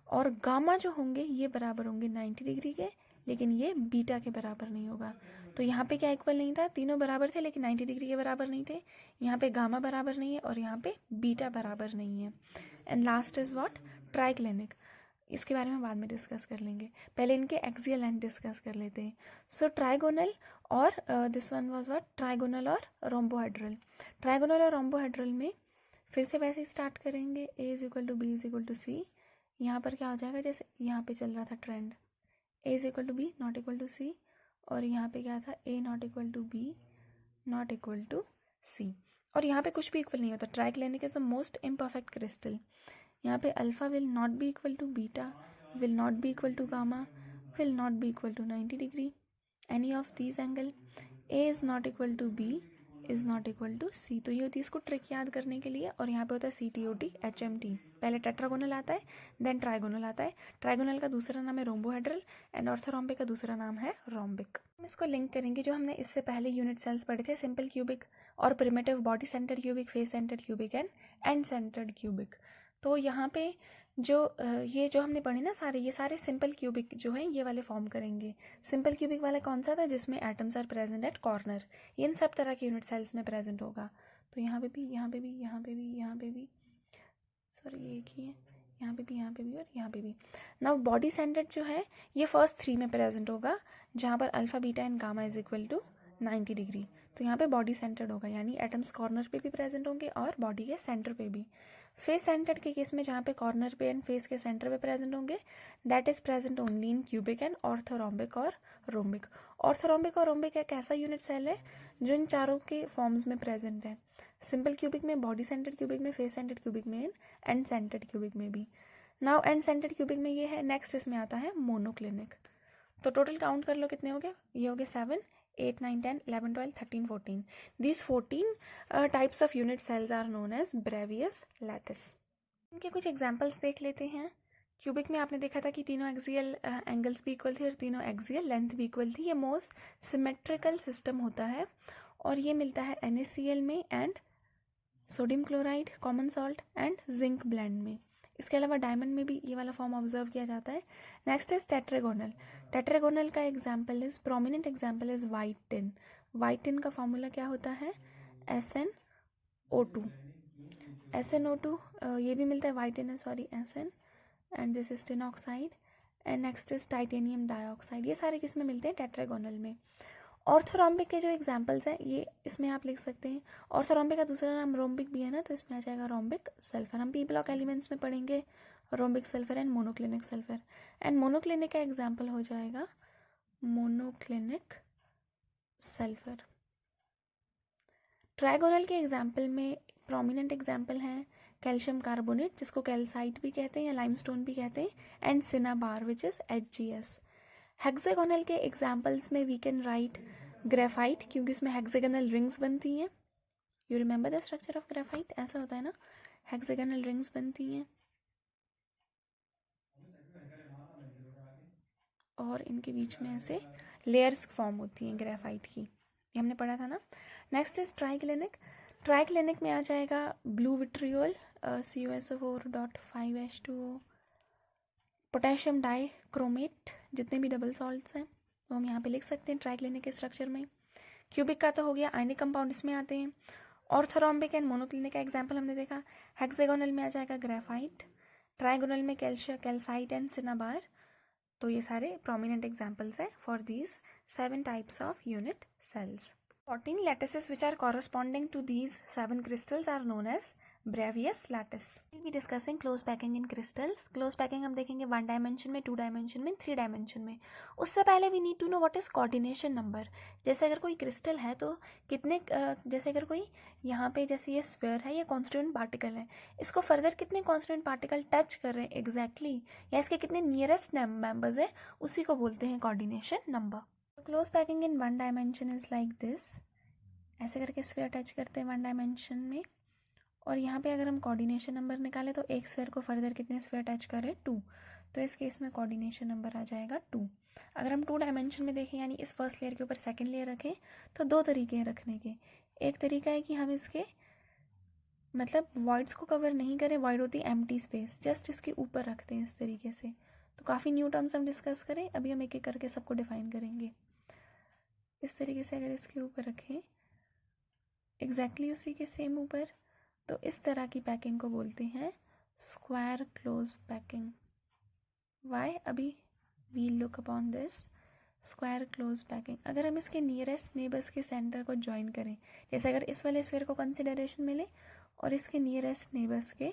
और गामा जो होंगे ये बराबर होंगे 90 डिग्री के, लेकिन ये बीटा के बराबर नहीं होगा. तो यहाँ पे क्या इक्वल नहीं था? तीनों बराबर थे लेकिन 90 डिग्री के बराबर नहीं थे. यहाँ पे गामा बराबर नहीं है और यहाँ पे बीटा बराबर नहीं है. And last is what? Triclinic. इसके बारे में बाद में डिस्कस कर लेंगे, पहले इनके एक्सियल लेंथ डिस्कस कर लेते हैं. सो ट्राइगोनल और this one was what? Trigonal और रोम्बोहेड्रल. ट्राइगोनल और रोम्बोहेड्रल में फिर से वैसे ही स्टार्ट करेंगे. A is equal to b is equal to c. यहाँ पर क्या हो जाएगा? जैसे यहाँ पे चल रहा था trend, a is equal to b not equal to c, और यहाँ पे क्या था? A not equal to b not equal to c. और यहाँ पे कुछ भी इक्वल नहीं होता. Triclinic is the most imperfect crystal. यहाँ पे alpha will not be equal to beta, will not be equal to gamma, will not be equal to 90 degree, any of these angle. A is not equal to b is not equal to c. तो ये होती है इसको ट्रिक याद करने के लिए. और यहाँ पे होता है CTOT HMT. पहले टेट्रागोनल आता है, देन ट्राइगोनल आता है. ट्राइगोनल का दूसरा नाम है रोम्बोहेड्रल, एंड ऑर्थोरॉम्बिक का दूसरा नाम है रोम्बिक. हम इसको लिंक करेंगे जो हमने इससे पहले यूनिट सेल्स पढ़े थे, सिंपल क्यूबिक और primitive, body centred cubic, face centred cubic and and centred cubic. तो यहाँ पे जो ये जो हमने पढ़े ना सारे, ये सारे सिंपल क्यूबिक जो है ये वाले फॉर्म करेंगे. सिंपल क्यूबिक वाला कौन सा था? जिसमें atoms are present at corner. इन सब तरह के यूनिट सेल्स में प्रेजेंट होगा. तो यहाँ पे भी, यहाँ पे भी, यहाँ पे भी, यहाँ पे भी, सॉरी ये एक ही है, यहाँ पे भी, यहाँ पे भी और यहाँ पे भी. नाउ बॉडी सेंटर्ड जो है ये फर्स्ट 3 में प्रेजेंट होगा, जहाँ पर alpha, beta and gamma is equal to 90 degree. तो यहाँ पे बॉडी सेंटर्ड होगा, यानी एटम्स कॉर्नर पे भी प्रेजेंट होंगे और बॉडी के सेंटर पे भी. फेस सेंटर्ड के केस में जहाँ पे कॉर्नर पे एंड फेस के सेंटर पे प्रेजेंट होंगे, that is present only in cubic and orthorhombic और रोम्बिक. ऑर्थोरॉम्बिक और रोम्बिक एक ऐसा यूनिट सेल है जो इन चारों के फॉर्म्स में प्रेजेंट है. सिंपल क्यूबिक में, बॉडी सेंटर्ड क्यूबिक में, फेस सेंटर्ड क्यूबिक में, एंड सेंटर्ड क्यूबिक में भी. नाउ एंड सेंटर्ड क्यूबिक में ये है. नेक्स्ट इसमें आता है मोनोक्लिनिक. तो टोटल काउंट कर लो कितने हो गए? ये हो गए 7, 8, 9, 10, 11, 12, 13, 14. These 14 types of unit cells are known as Bravais lattice. इनके कुछ एग्जाम्पल्स देख लेते हैं. क्यूबिक में आपने देखा था कि तीनों एक्सियल एंगल्स भी इक्वल थी और तीनों एक्सियल लेंथ भी इक्वल थी. ये मोस्ट सिमेट्रिकल सिस्टम होता है और ये मिलता है NaCl में and sodium chloride, common salt and zinc blende में. इसके अलावा डायमंड में भी ये वाला फॉर्म ऑब्जर्व किया जाता है. Next is tetragonal. टेट्रागोनल का example is, prominent example is white tin. White tin का फॉर्मूला क्या होता है? SnO2. SnO2 ये भी मिलता है, वाइट टिन है, sorry, SN, and this is tin oxide. And next is titanium dioxide. ये सारे किस में मिलते हैं? टेट्रागोनल में. ऑर्थोरॉम्बिक के जो एग्जाम्पल्स हैं ये इसमें आप लिख सकते हैं. ऑर्थोरॉम्बिक का दूसरा नाम रोम्बिक भी है ना, तो इसमें आ जाएगा रोम्बिक सल्फर. हम P ब्लॉक एलिमेंट्स में पढ़ेंगे rhombic sulphur and monoclinic sulphur. And monoclinic का एग्जाम्पल हो जाएगा मोनोक्लिनिक सल्फर. ट्राइगोनल के एग्जाम्पल में प्रोमिनेंट एग्जाम्पल हैं कैल्शियम कार्बोनेट, जिसको कैल्साइट भी कहते हैं या लाइमस्टोन भी कहते हैं, and cinnabar which is HgS. Hexagonal के एग्जाम्पल्स में वी कैन राइट ग्रेफाइट, क्योंकि इसमें हेक्सागोनल रिंग्स बनती हैं. You remember the structure of graphite? ऐसा होता है ना, हेक्सागोनल रिंग्स बनती हैं और इनके बीच में ऐसे लेयर्स फॉर्म होती हैं ग्रेफाइट की. ये हमने पढ़ा था ना. Next is triclinic. ट्राइक्लिनिक में आ जाएगा blue vitriol, CuSO4.5H2O, potassium dichromate, जितने भी डबल सॉल्ट्स हैं, तो हम यहाँ पे लिख सकते हैं ट्राइक्लिनिक स्ट्रक्चर में। क्यूबिक का तो हो गया, आयनिक कंपाउंड इसमें आते हैं। ऑर्थोरॉम्बिक एंड मोनोक्लिनिक का एग्जाम्पल हमने देखा। हेक्सागोनल में आ जाएगा ग्रेफाइट, ट्राइगोनल में कैल्साइट एंड सिनाबार। तो ये सारे प्रोमिनेंट एग्जाम्पल्स हैं for these 7 types of unit cells. 14 lattices which are corresponding to these 7 crystals are known as Bravais lattice. We'll be discussing close packing in crystals. Close packing हम देखेंगे 1 dimension में, 2 dimension में, 3 dimension में। उससे पहले we need to know what is coordination number. जैसे अगर कोई क्रिस्टल है तो कितने जैसे अगर कोई यहाँ पे जैसे ये स्फीयर है, ये कॉन्स्टिट्यूएंट पार्टिकल है, इसको फर्दर कितने कॉन्स्टिट्यूएंट पार्टिकल टच कर रहे हैं एग्जैक्टली या इसके कितने नियरेस्ट मेंबर्स है, उसी को बोलते हैं coordination number. Close packing in 1 dimension is like this. ऐसे करके स्फीयर टच करते हैं 1 डायमेंशन में, और यहाँ पे अगर हम कोऑर्डिनेशन नंबर निकालें तो एक स्फीयर को फर्दर कितने स्फीयर टच करें 2, तो इस केस में कोऑर्डिनेशन नंबर आ जाएगा 2। अगर हम 2 डायमेंशन में देखें यानी इस फर्स्ट लेयर के ऊपर सेकंड लेयर रखें तो 2 तरीके हैं रखने के। एक तरीका है कि हम इसके मतलब वॉइड्स को कवर नहीं करें, वॉइड होती है एम्प्टी स्पेस, जस्ट इसके ऊपर रखते हैं इस तरीके से। तो काफ़ी न्यू टर्म्स हम डिस्कस करें, अभी हम एक एक करके सबको डिफाइन करेंगे। इस तरीके से अगर इसके ऊपर रखें एग्जैक्टली उसी के सेम ऊपर, तो इस तरह की पैकिंग को बोलते हैं स्क्वायर क्लोज पैकिंग। वाई, अभी we look upon this square close packing. अगर हम इसके नियरेस्ट नेबर्स के सेंटर को ज्वाइन करें, जैसे अगर इस वाले स्फीयर को कंसिडरेशन मिले और इसके नियरेस्ट नेबर्स के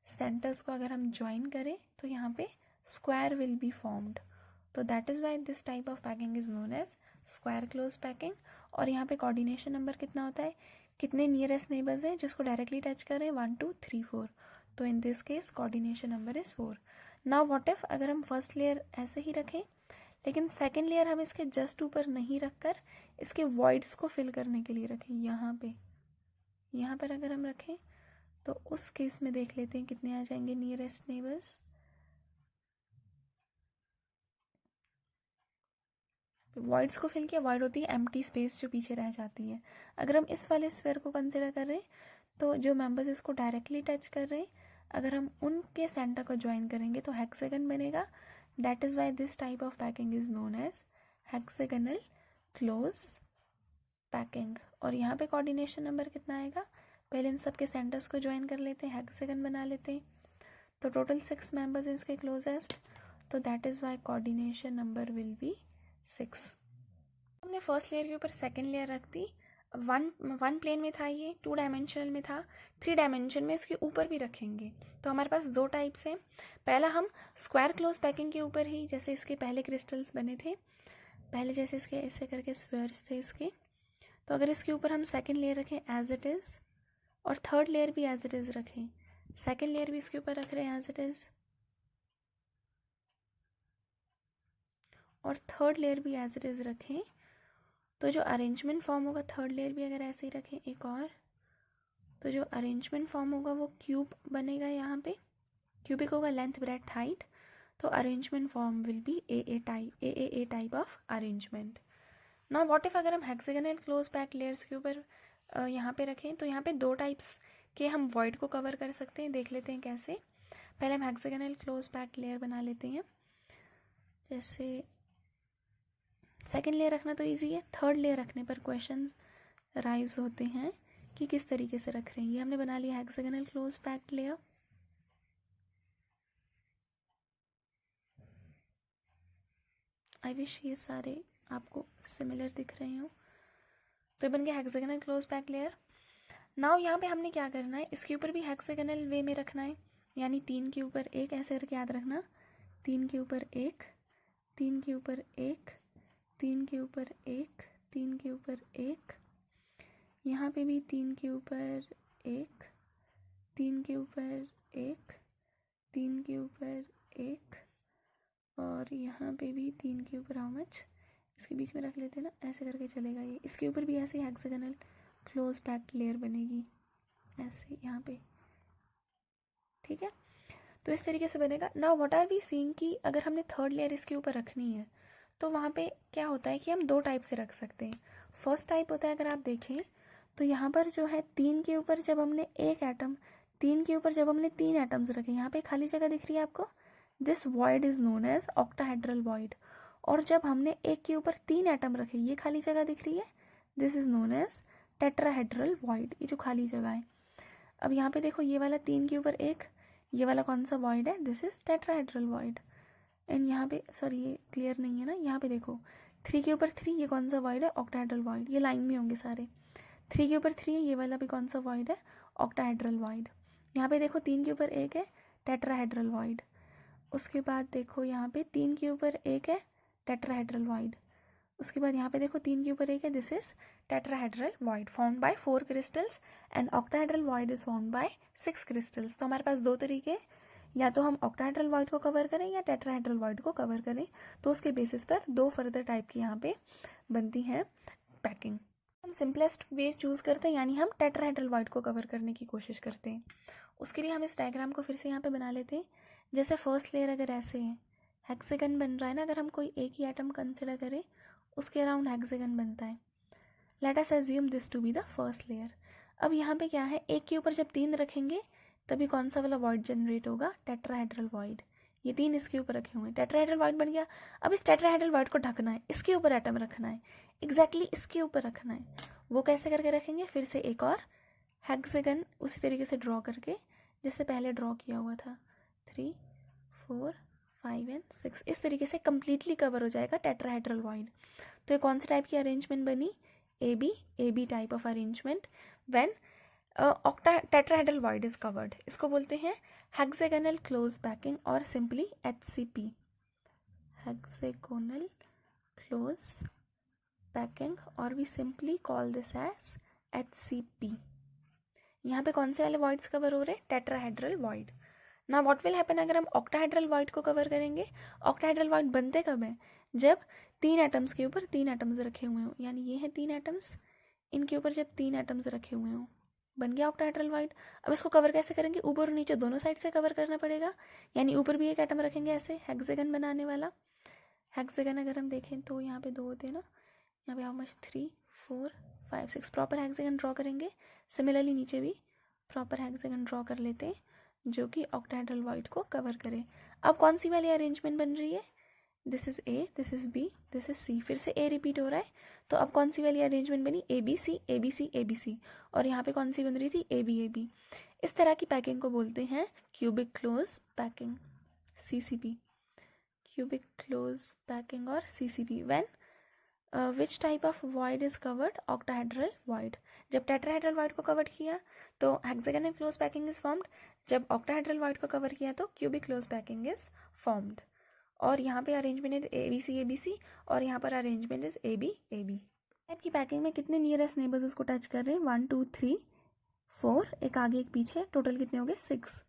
सेंटर्स को अगर हम ज्वाइन करें तो यहाँ पे स्क्वायर विल बी फॉर्म्ड। तो that is why this type of packing is known as square close packing. और यहाँ पे कोऑर्डिनेशन नंबर कितना होता है, कितने नियरेस्ट नेबर्स हैं जिसको डायरेक्टली टच करें, 1 2 3 4। तो in this case coordination number is 4। Now what if अगर हम फर्स्ट लेयर ऐसे ही रखें लेकिन सेकेंड लेयर हम इसके जस्ट ऊपर नहीं रखकर इसके वॉइड्स को फिल करने के लिए रखें, यहाँ पर अगर हम रखें तो उस केस में देख लेते हैं कितने आ जाएंगे नियरेस्ट नेबर्स। वॉइड्स को फिल किया, वॉइड होती है एम्प्टी स्पेस जो पीछे रह जाती है। अगर हम इस वाले स्फीयर को कंसिडर कर रहे हैं तो जो मेंबर्स इसको डायरेक्टली टच कर रहे हैं अगर हम उनके सेंटर को ज्वाइन करेंगे तो हेक्सागन बनेगा। That is why this type of packing is known as hexagonal close packing. और यहाँ पे कोऑर्डिनेशन नंबर कितना आएगा, पहले इन सब के सेंटर्स को ज्वाइन कर लेते हैं, हेक्सागन बना लेते हैं, तो टोटल 6 मेंबर्स हैं इसके क्लोजेस्ट, तो that is why coordination number will be 6। हमने फर्स्ट लेयर के ऊपर सेकेंड लेयर रख दी, वन प्लेन में था, ये 2 डायमेंशनल में था, 3 डायमेंशन में इसके ऊपर भी रखेंगे। तो हमारे पास 2 टाइप्स हैं। पहला हम स्क्वायर क्लोज पैकिंग के ऊपर ही, जैसे इसके पहले क्रिस्टल्स बने थे, पहले जैसे इसके ऐसे करके स्फीयर्स थे इसके, तो अगर इसके ऊपर हम सेकेंड लेयर रखें एज इट इज़ और थर्ड लेयर भी एज इट इज़ रखें, सेकेंड लेयर भी इसके ऊपर रख रहे हैं एज इट इज़ और थर्ड लेयर भी एज इट इज़ रखें, तो जो अरेंजमेंट फॉर्म होगा थर्ड लेयर भी अगर ऐसे ही रखें एक और, तो जो अरेंजमेंट फॉर्म होगा वो क्यूब बनेगा। यहाँ पे क्यूबिक होगा, लेंथ ब्रेड्थ हाइट, तो arrangement form will be A type of arrangement. Now what if अगर हम हेक्सागोनल क्लोज पैक लेयर्स के ऊपर यहाँ पे रखें, तो यहाँ पे 2 टाइप्स के हम वॉइड को कवर कर सकते हैं, देख लेते हैं कैसे। पहले हम हेक्सागोनल क्लोज पैक लेयर बना लेते हैं। जैसे सेकेंड लेयर रखना तो इजी है, थर्ड लेयर रखने पर क्वेश्चंस राइज होते हैं कि किस तरीके से रख रहे हैं। ये हमने बना लिया hexagonal close packed layer. I wish ये सारे आपको सिमिलर दिख रहे हो। तो ये बन गया hexagonal close packed layer. Now यहाँ पे हमने क्या करना है, इसके ऊपर भी हेक्सागोनल वे में रखना है, यानी 3 के ऊपर 1 ऐसे करके याद रखना, 3 के ऊपर 1, 3 के ऊपर 1, 3 के ऊपर 1, 3 के ऊपर 1, यहाँ पे भी 3 के ऊपर 1, 3 के ऊपर 1, 3 के ऊपर 1, और यहाँ पे भी 3 के ऊपर हाउ मच, इसके बीच में रख लेते हैं ना, ऐसे करके चलेगा ये। इसके ऊपर भी ऐसे हेक्सागोनल क्लोज पैक्ड लेयर बनेगी ऐसे यहाँ पे, ठीक है। तो इस तरीके से बनेगा। Now what are we seeing कि अगर हमने थर्ड लेयर इसके ऊपर रखनी है तो वहाँ पे क्या होता है कि हम 2 टाइप से रख सकते हैं। फर्स्ट टाइप होता है, अगर आप देखें तो यहाँ पर जो है 3 के ऊपर जब हमने 1 एटम, 3 के ऊपर जब हमने 3 एटम्स रखे, यहाँ पे खाली जगह दिख रही है आपको, this void is known as octahedral void. और जब हमने एक के ऊपर 3 एटम रखे, ये खाली जगह दिख रही है, this is known as tetrahedral void, ये जो खाली जगह है। अब यहाँ पे देखो ये वाला 3 के ऊपर एक, ये वाला कौन सा वॉइड है, this is tetrahedral void. And यहाँ पे सॉरी ये क्लियर नहीं है ना, यहाँ पे देखो 3 के ऊपर 3, ये कौन सा वॉइड है, ऑक्टाहेड्रल वॉइड, ये लाइन में होंगे सारे। 3 के ऊपर 3 है, ये वाला भी कौन सा वॉइड है, ऑक्टाहेड्रल वॉइड। यहाँ पे देखो 3 के ऊपर एक है, टेट्राहेड्रल वॉइड। उसके बाद देखो यहाँ पे 3 के ऊपर एक है, टेट्राहेड्रल वॉइड। उसके बाद यहाँ पे देखो 3 के ऊपर एक है, this is tetrahedral void found by 4 crystals and octahedral void is found bye 6 crystals. तो हमारे पास दो तरीके, या तो हम ऑक्टाहेड्रल वॉइड को कवर करें या टेट्राहेड्रल वॉइड को कवर करें। तो उसके बेसिस पर दो फर्दर टाइप की यहाँ पे बनती है पैकिंग। हम सिंपलेस्ट वे चूज करते हैं, यानी हम टेट्राहेड्रल वॉइड को कवर करने की कोशिश करते हैं। उसके लिए हम इस डायग्राम को फिर से यहाँ पे बना लेते हैं। जैसे फर्स्ट लेयर अगर ऐसे है, हेक्सागन बन रहा है ना, अगर हम कोई एक ही एटम कंसिडर करें उसके अराउंड हेक्सागन बनता है। Let us assume this to be the first layer. अब यहाँ पे क्या है, एक के ऊपर जब 3 रखेंगे तभी कौन सा वाला वॉइड जनरेट होगा, टेट्राहेड्रल वॉइड। ये 3 इसके ऊपर रखे हुए हैं, टेट्राहेड्रल वॉइड बन गया। अब इस टेट्राहेड्रल वॉइड को ढकना है, इसके ऊपर एटम रखना है, एग्जैक्टली इसके ऊपर रखना है। वो कैसे करके रखेंगे, फिर से एक और हेक्सागन उसी तरीके से ड्रॉ करके जैसे पहले ड्रॉ किया हुआ था, 3 4 5 एंड 6, इस तरीके से कंप्लीटली कवर हो जाएगा टेट्राहेड्रल वॉइड। तो ये कौन सी टाइप की अरेंजमेंट बनी, A B type of arrangement when tetrahedral void is covered. इसको बोलते हैं हेक्सागोनल क्लोज पैकिंग और simply HCP, hexagonal close packing, और we simply call this as HCP। यहाँ पे कौन से वाले वॉइड्स कवर हो रहे हैं, टेट्राहेड्रल वॉइड। ना व्हाट विल हैपन अगर हम ऑक्टाहेड्रल वॉइड को कवर करेंगे, ऑक्टाहेड्रल वॉइड बनते कब हैं, जब 3 एटम्स के ऊपर 3 एटम्स रखे हुए हों, यानी ये हैं 3 एटम्स, इनके ऊपर जब 3 एटम्स रखे हुए हों, बन गया ऑक्टाहेड्रल वॉइड। अब इसको कवर कैसे करेंगे, ऊपर और नीचे दोनों साइड से कवर करना पड़ेगा, यानी ऊपर भी एक एटम रखेंगे ऐसे हेक्सागन बनाने वाला। हेक्सागन अगर हम देखें तो यहाँ पे 2 होते हैं ना, यहाँ पे how much 3 4 5 6 proper hexagon draw करेंगे। सिमिलरली नीचे भी प्रॉपर हेक्सागन ड्रॉ कर लेते हैं जो कि ऑक्टाहेड्रल वॉइड को कवर करे। अब कौन सी वाली अरेंजमेंट बन रही है, this is A, this is B, this is C, फिर से ए रिपीट हो रहा है। तो अब कौन सी वाली अरेंजमेंट बनी, A B C A B C A B C, और यहाँ पे कौन सी बन रही थी, ए बी। इस तरह की पैकिंग को बोलते हैं cubic close packing, CCP, cubic close packing और CCP। When which type of void is covered, octahedral void. जब टेट्राहेड्रल वॉइड को कवर किया तो hexagonal close packing is formed, जब ऑक्टाहेड्रल वॉइड को कवर किया तो cubic close packing is formed. और यहाँ पे arrangement is A B C और यहाँ पर arrangement is A B. Type की पैकिंग में कितने नियरेस्ट नेबर्स उसको टच कर रहे हैं, 1 2 3 4, एक आगे एक पीछे, टोटल कितने हो गए 6।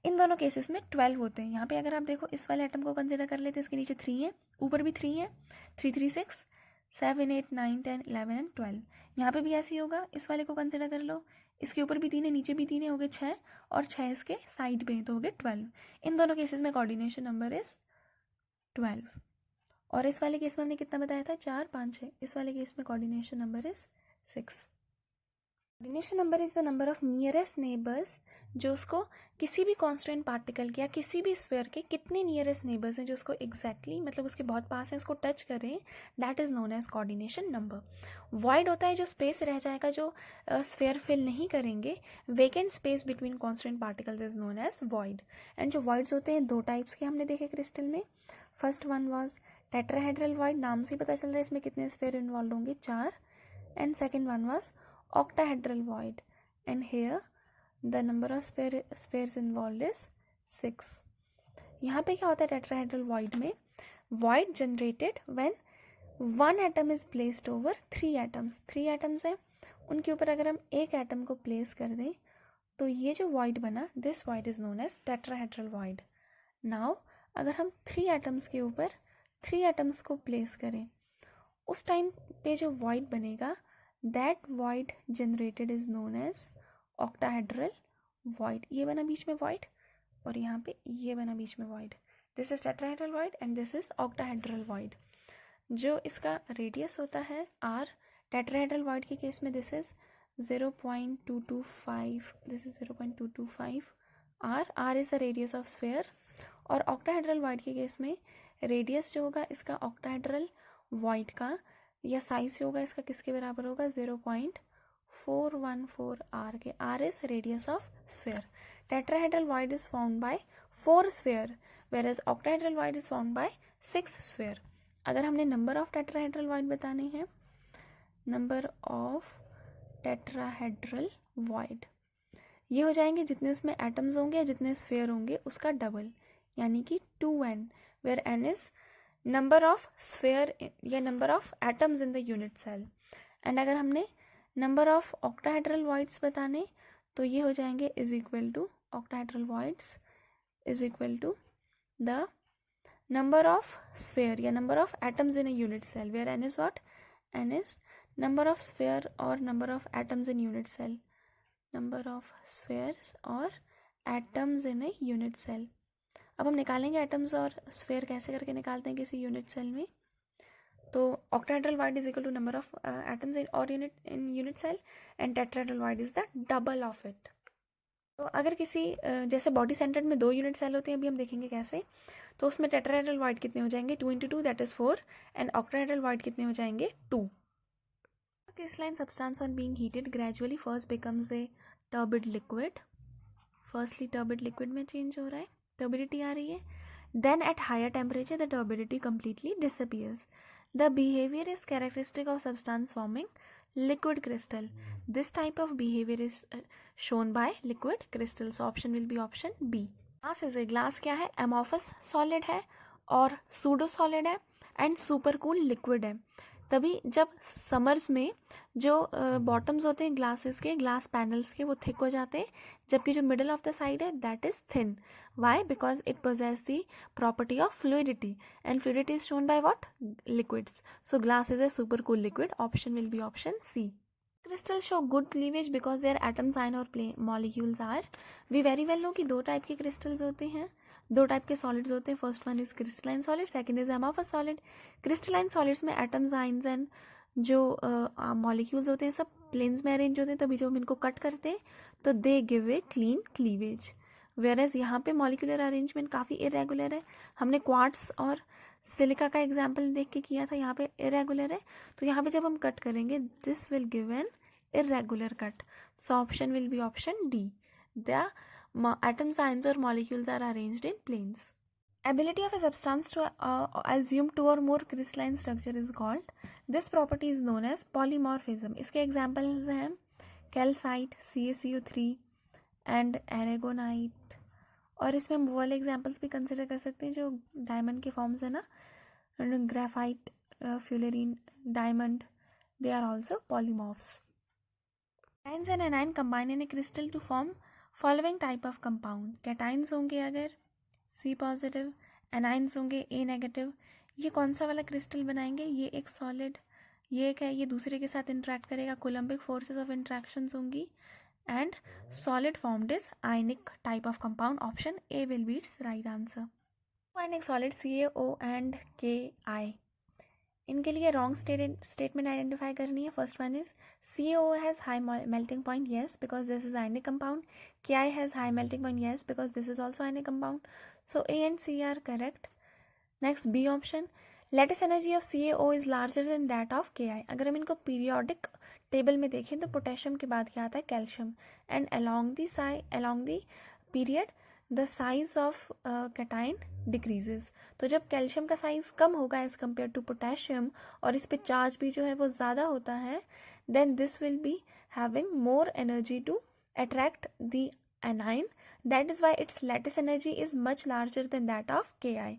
इन दोनों केसेस में 12 होते हैं। यहाँ पे अगर आप देखो इस वाले एटम को कंसिडर कर लेते हैं, इसके नीचे 3 है, ऊपर भी 3 है, 3 3 6 7 8 9 10 11 एंड 12। यहाँ पे भी ऐसे ही होगा, इस वाले को कंसिडर कर लो, इसके ऊपर भी 3 है, नीचे भी 3 है, हो गए 6, और 6 इसके साइड पे तो हो गए 12। इन दोनों केसेस में कोऑर्डिनेशन नंबर इज 12। और इस वाले केस में हमने कितना बताया था, 4 5 6, इस वाले केस में coordination number is 6। Coordination number is the number of nearest neighbours, जो उसको किसी भी कांस्टेंट पार्टिकल के या किसी भी स्फीयर के कितने नियरेस्ट नेबर्स हैं जो उसको एग्जैक्टली मतलब उसके बहुत पास है, उसको टच करें, that is known as coordination number. Void होता है जो स्पेस रह जाएगा, जो स्फीयर फिल नहीं करेंगे, vacant space between constant particles is known as void. And जो वॉइड्स होते हैं 2 टाइप्स के हमने देखे क्रिस्टल में। First one was tetrahedral void, नाम से ही पता चल रहा है इसमें कितने स्फीयर इन्वॉल्व होंगे, 4। And second one was octahedral void, and here the number of spheres involved is 6. यहाँ पे क्या होता है टेट्राहेड्रल वॉइड में, void generated when 1 atom is placed over 3 atoms। 3 atoms हैं, उनके ऊपर अगर हम एक एटम को प्लेस कर दें तो ये जो वॉइड बना, this void is known as tetrahedral void. Now अगर हम 3 एटम्स के ऊपर 3 एटम्स को प्लेस करें, उस टाइम पे जो वॉइड बनेगा, that void generated is known as octahedral void। ये बना बीच में void और यहाँ पे ये बना बीच में void। This is tetrahedral void and this is octahedral void। जो इसका रेडियस होता है r, tetrahedral void के केस में this is 0.225, this is 0.225 r is the radius of sphere। और octahedral void के केस में रेडियस जो होगा इसका ऑक्टाहेड्रल वॉइड का या साइज जो होगा इसका किसके बराबर होगा 0.414 आर के. R is radius of sphere. Tetrahedral void is found by 4 sphere whereas octahedral void is found by 6 sphere. अगर हमने नंबर ऑफ टेट्राहेड्रल वॉइड बताने हैं, नंबर ऑफ टेट्राहेड्रल वॉइड ये हो जाएंगे जितने उसमें एटम्स होंगे या जितने स्फीयर होंगे उसका डबल, यानी कि 2n, where n is number of sphere या number of atoms in the unit cell. And अगर हमने नंबर ऑफ ऑक्टाहेड्रल वॉइड्स बताने तो ये हो जाएंगे is equal to octahedral voids is equal to the number of sphere या number of atoms in a unit cell, where n is what? N is number of sphere or number of atoms in unit cell. Number of spheres or atoms in a unit cell. अब हम निकालेंगे atoms और sphere कैसे करके निकालते हैं किसी unit cell में. तो octahedral void is equal to number of atoms in or unit cell and tetrahedral void is the double of it. तो अगर किसी जैसे बॉडी सेंटर्ड में 2 यूनिट सेल होते हैं, अभी हम देखेंगे कैसे. तो उसमें टेट्राहेड्रल वॉइड कितने हो जाएंगे 2 × 2 that is 4 and octahedral void कितने हो जाएंगे 2. Crystalline substance on being heated gradually first becomes a turbid liquid. Firstly turbid liquid में चेंज हो रहा है, टर्बिडिटी आ रही है. Then at higher temperature the turbidity completely disappears. The behaviour is characteristic of substance forming liquid crystal. This type of behavior is shown by liquid crystal. So option will be option B. Glass is a glass क्या है, amorphous solid है और pseudo solid है and super cool liquid है. तभी जब समर्स में जो बॉटम्स होते हैं ग्लासेस के, ग्लास पैनल्स के, वो थिक हो जाते हैं, जबकि जो मिडल ऑफ द साइड है that is thin. Why? Because it possess the property of fluidity and fluidity is shown by what? Liquids. So glass is a super cool liquid. Option will be option C. Crystal show good cleavage because their atoms ion और molecules are. We very well know कि 2 टाइप के क्रिस्टल्स होते हैं, 2 टाइप के सॉलिड्स होते हैं. First one is crystalline solid, second is amorphous solid. Crystalline solids में एटम्स आयंस एंड जो मॉलिक्यूल्स होते हैं सब प्लेन्स में अरेंज होते हैं, तभी जब हम इनको कट करते हैं तो they give a clean cleavage. Whereas यहाँ पे मॉलिक्यूलर अरेंजमेंट काफ़ी इरेगुलर है. हमने क्वार्ट्स और सिलिका का एग्जाम्पल देख के किया था, यहाँ पे इरेगुलर है. तो यहाँ पे जब हम कट करेंगे this will give an irregular cut. So option will be option D. The atoms, ions or molecules are arranged in planes. Ability of a substance to assume 2 or more crystalline structure is called. This property is known as polymorphism. इसके examples हैं calcite, CaCO3 and aragonite. और इसमें हम वो वाले examples भी consider कर सकते हैं जो diamond के forms है ना, graphite, fullerene, diamond, they are also polymorphs. Cations and anion combine in a crystal to form following type of compound. Cations होंगे अगर C पॉजिटिव, एनाइंस होंगे A नेगेटिव. ये कौन सा वाला क्रिस्टल बनाएंगे? ये एक सॉलिड, ये एक है, ये दूसरे के साथ इंटरेक्ट करेगा, कोलम्बिक फोर्सेस ऑफ इंट्रैक्शंस होंगी and solid formed is ionic type of compound. Option A will be its right answer. Ionic solid CaO and Ki. इनके लिए रॉन्ग स्टेटमेंट आइडेंटिफाई करनी है. First one is CaO has high melting point, yes because this is ionic compound. Ki has high melting point, yes because this is also ionic compound. So A and C are correct. Next B option, lattice energy of CaO is larger than that of Ki. अगर हम इनको पीरियोडिक टेबल में देखें तो पोटेशियम के बाद क्या आता है? Calcium. And along the period the size of cation decreases. तो जब कैल्शियम का साइज कम होगा एज कम्पेयर टू पोटेशियम और इस पे चार्ज भी जो है वो ज़्यादा होता है, then this will be having more energy to attract the anion. That is why its lattice energy is much larger than that of Ki.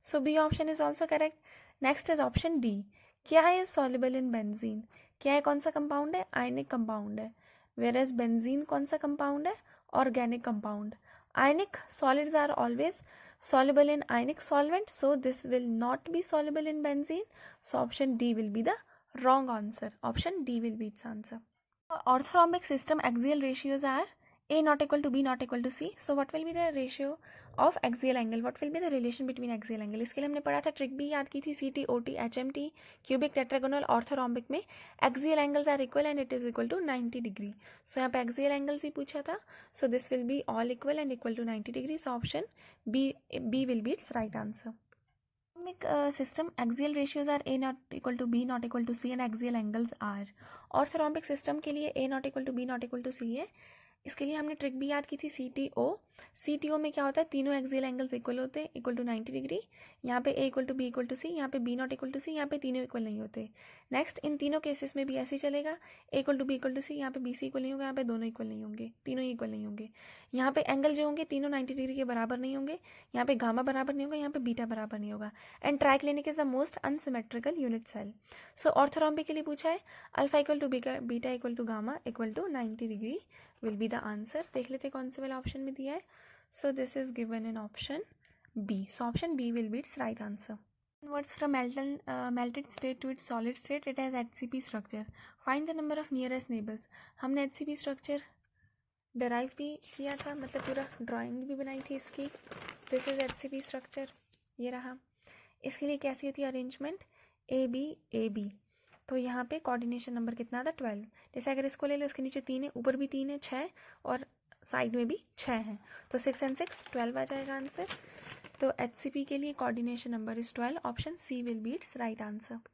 So B option is also correct. Next is option D. Ki is soluble in benzene. Ki कौन सा कंपाउंड है? आयनिक कंपाउंड है. वेयरएज बेंजीन कौन सा कंपाउंड है? Organic compound. Ionic solids are always soluble in ionic solvent, so this will not be soluble in benzene. So option D will be the wrong answer. Option D will be its answer. Orthorhombic system axial ratios are A not equal to B not equal to C. So what will be the ratio of axial angle? What will be the relation between axial angle? इसके लिए हमने पढ़ा था, ट्रिक भी याद की थी, CT, OT, HMT, cubic, tetragonal, orthorhombic में axial angles are equal and it is equal to 90 degree. So यहाँ पे axial angles ही पूछा था. So this will be all equal and equal to 90 degree. So option B will be its right answer. system, axial ratios are a not equal to b not equal to c and axial angles are. Orthorhombic system के लिए a not equal to b not equal to c है. इसके लिए हमने ट्रिक भी याद की थी CTO में क्या होता है, तीनों एक्सियल एंगल्स इक्वल होते हैं, इक्वल टू 90 डिग्री. यहाँ पे a equal to b equal to c, यहाँ पे b not equal to c, यहाँ पे तीनों इक्वल नहीं होते. नेक्स्ट इन तीनों केसेस में भी ऐसे ही चलेगा, a equal to b equal to c, यहाँ पे b c इक्वल नहीं होगा, यहाँ पे दोनों इक्वल नहीं होंगे, तीनों ही इक्वल नहीं होंगे. यहाँ पे एंगल जो होंगे तीनों 90 डिग्री के बराबर नहीं होंगे, यहाँ पे गामा बराबर नहीं होगा, यहाँ पे बीटा बराबर नहीं होगा. And triclinic is the most unsymmetrical unit cell. So orthorhombic के लिए पूछा है alpha equal to beta equal to gamma equal to 90 degree will be the answer. देख लेते कौन से वाला ऑप्शन में दिया है. So this is given in option B. So option B will be its right answer. Converts from melted state to its solid state, it has HCP structure. Find the number of nearest neighbors. हमने HCP structure derive भी किया था, मतलब पूरा ड्राइंग भी बनाई थी इसकी. दिस इज HCP स्ट्रक्चर, ये रहा. इसके लिए कैसी होती है अरेंजमेंट, AB. तो यहाँ पे कोऑर्डिनेशन नंबर कितना था 12. जैसे अगर इसको ले लो, इसके नीचे 3 है, ऊपर भी 3 है, 6 और साइड में भी 6 हैं, तो 6 and 6 12 आ जाएगा आंसर. तो HCP के लिए coordination number is 12. Option C will be its right answer.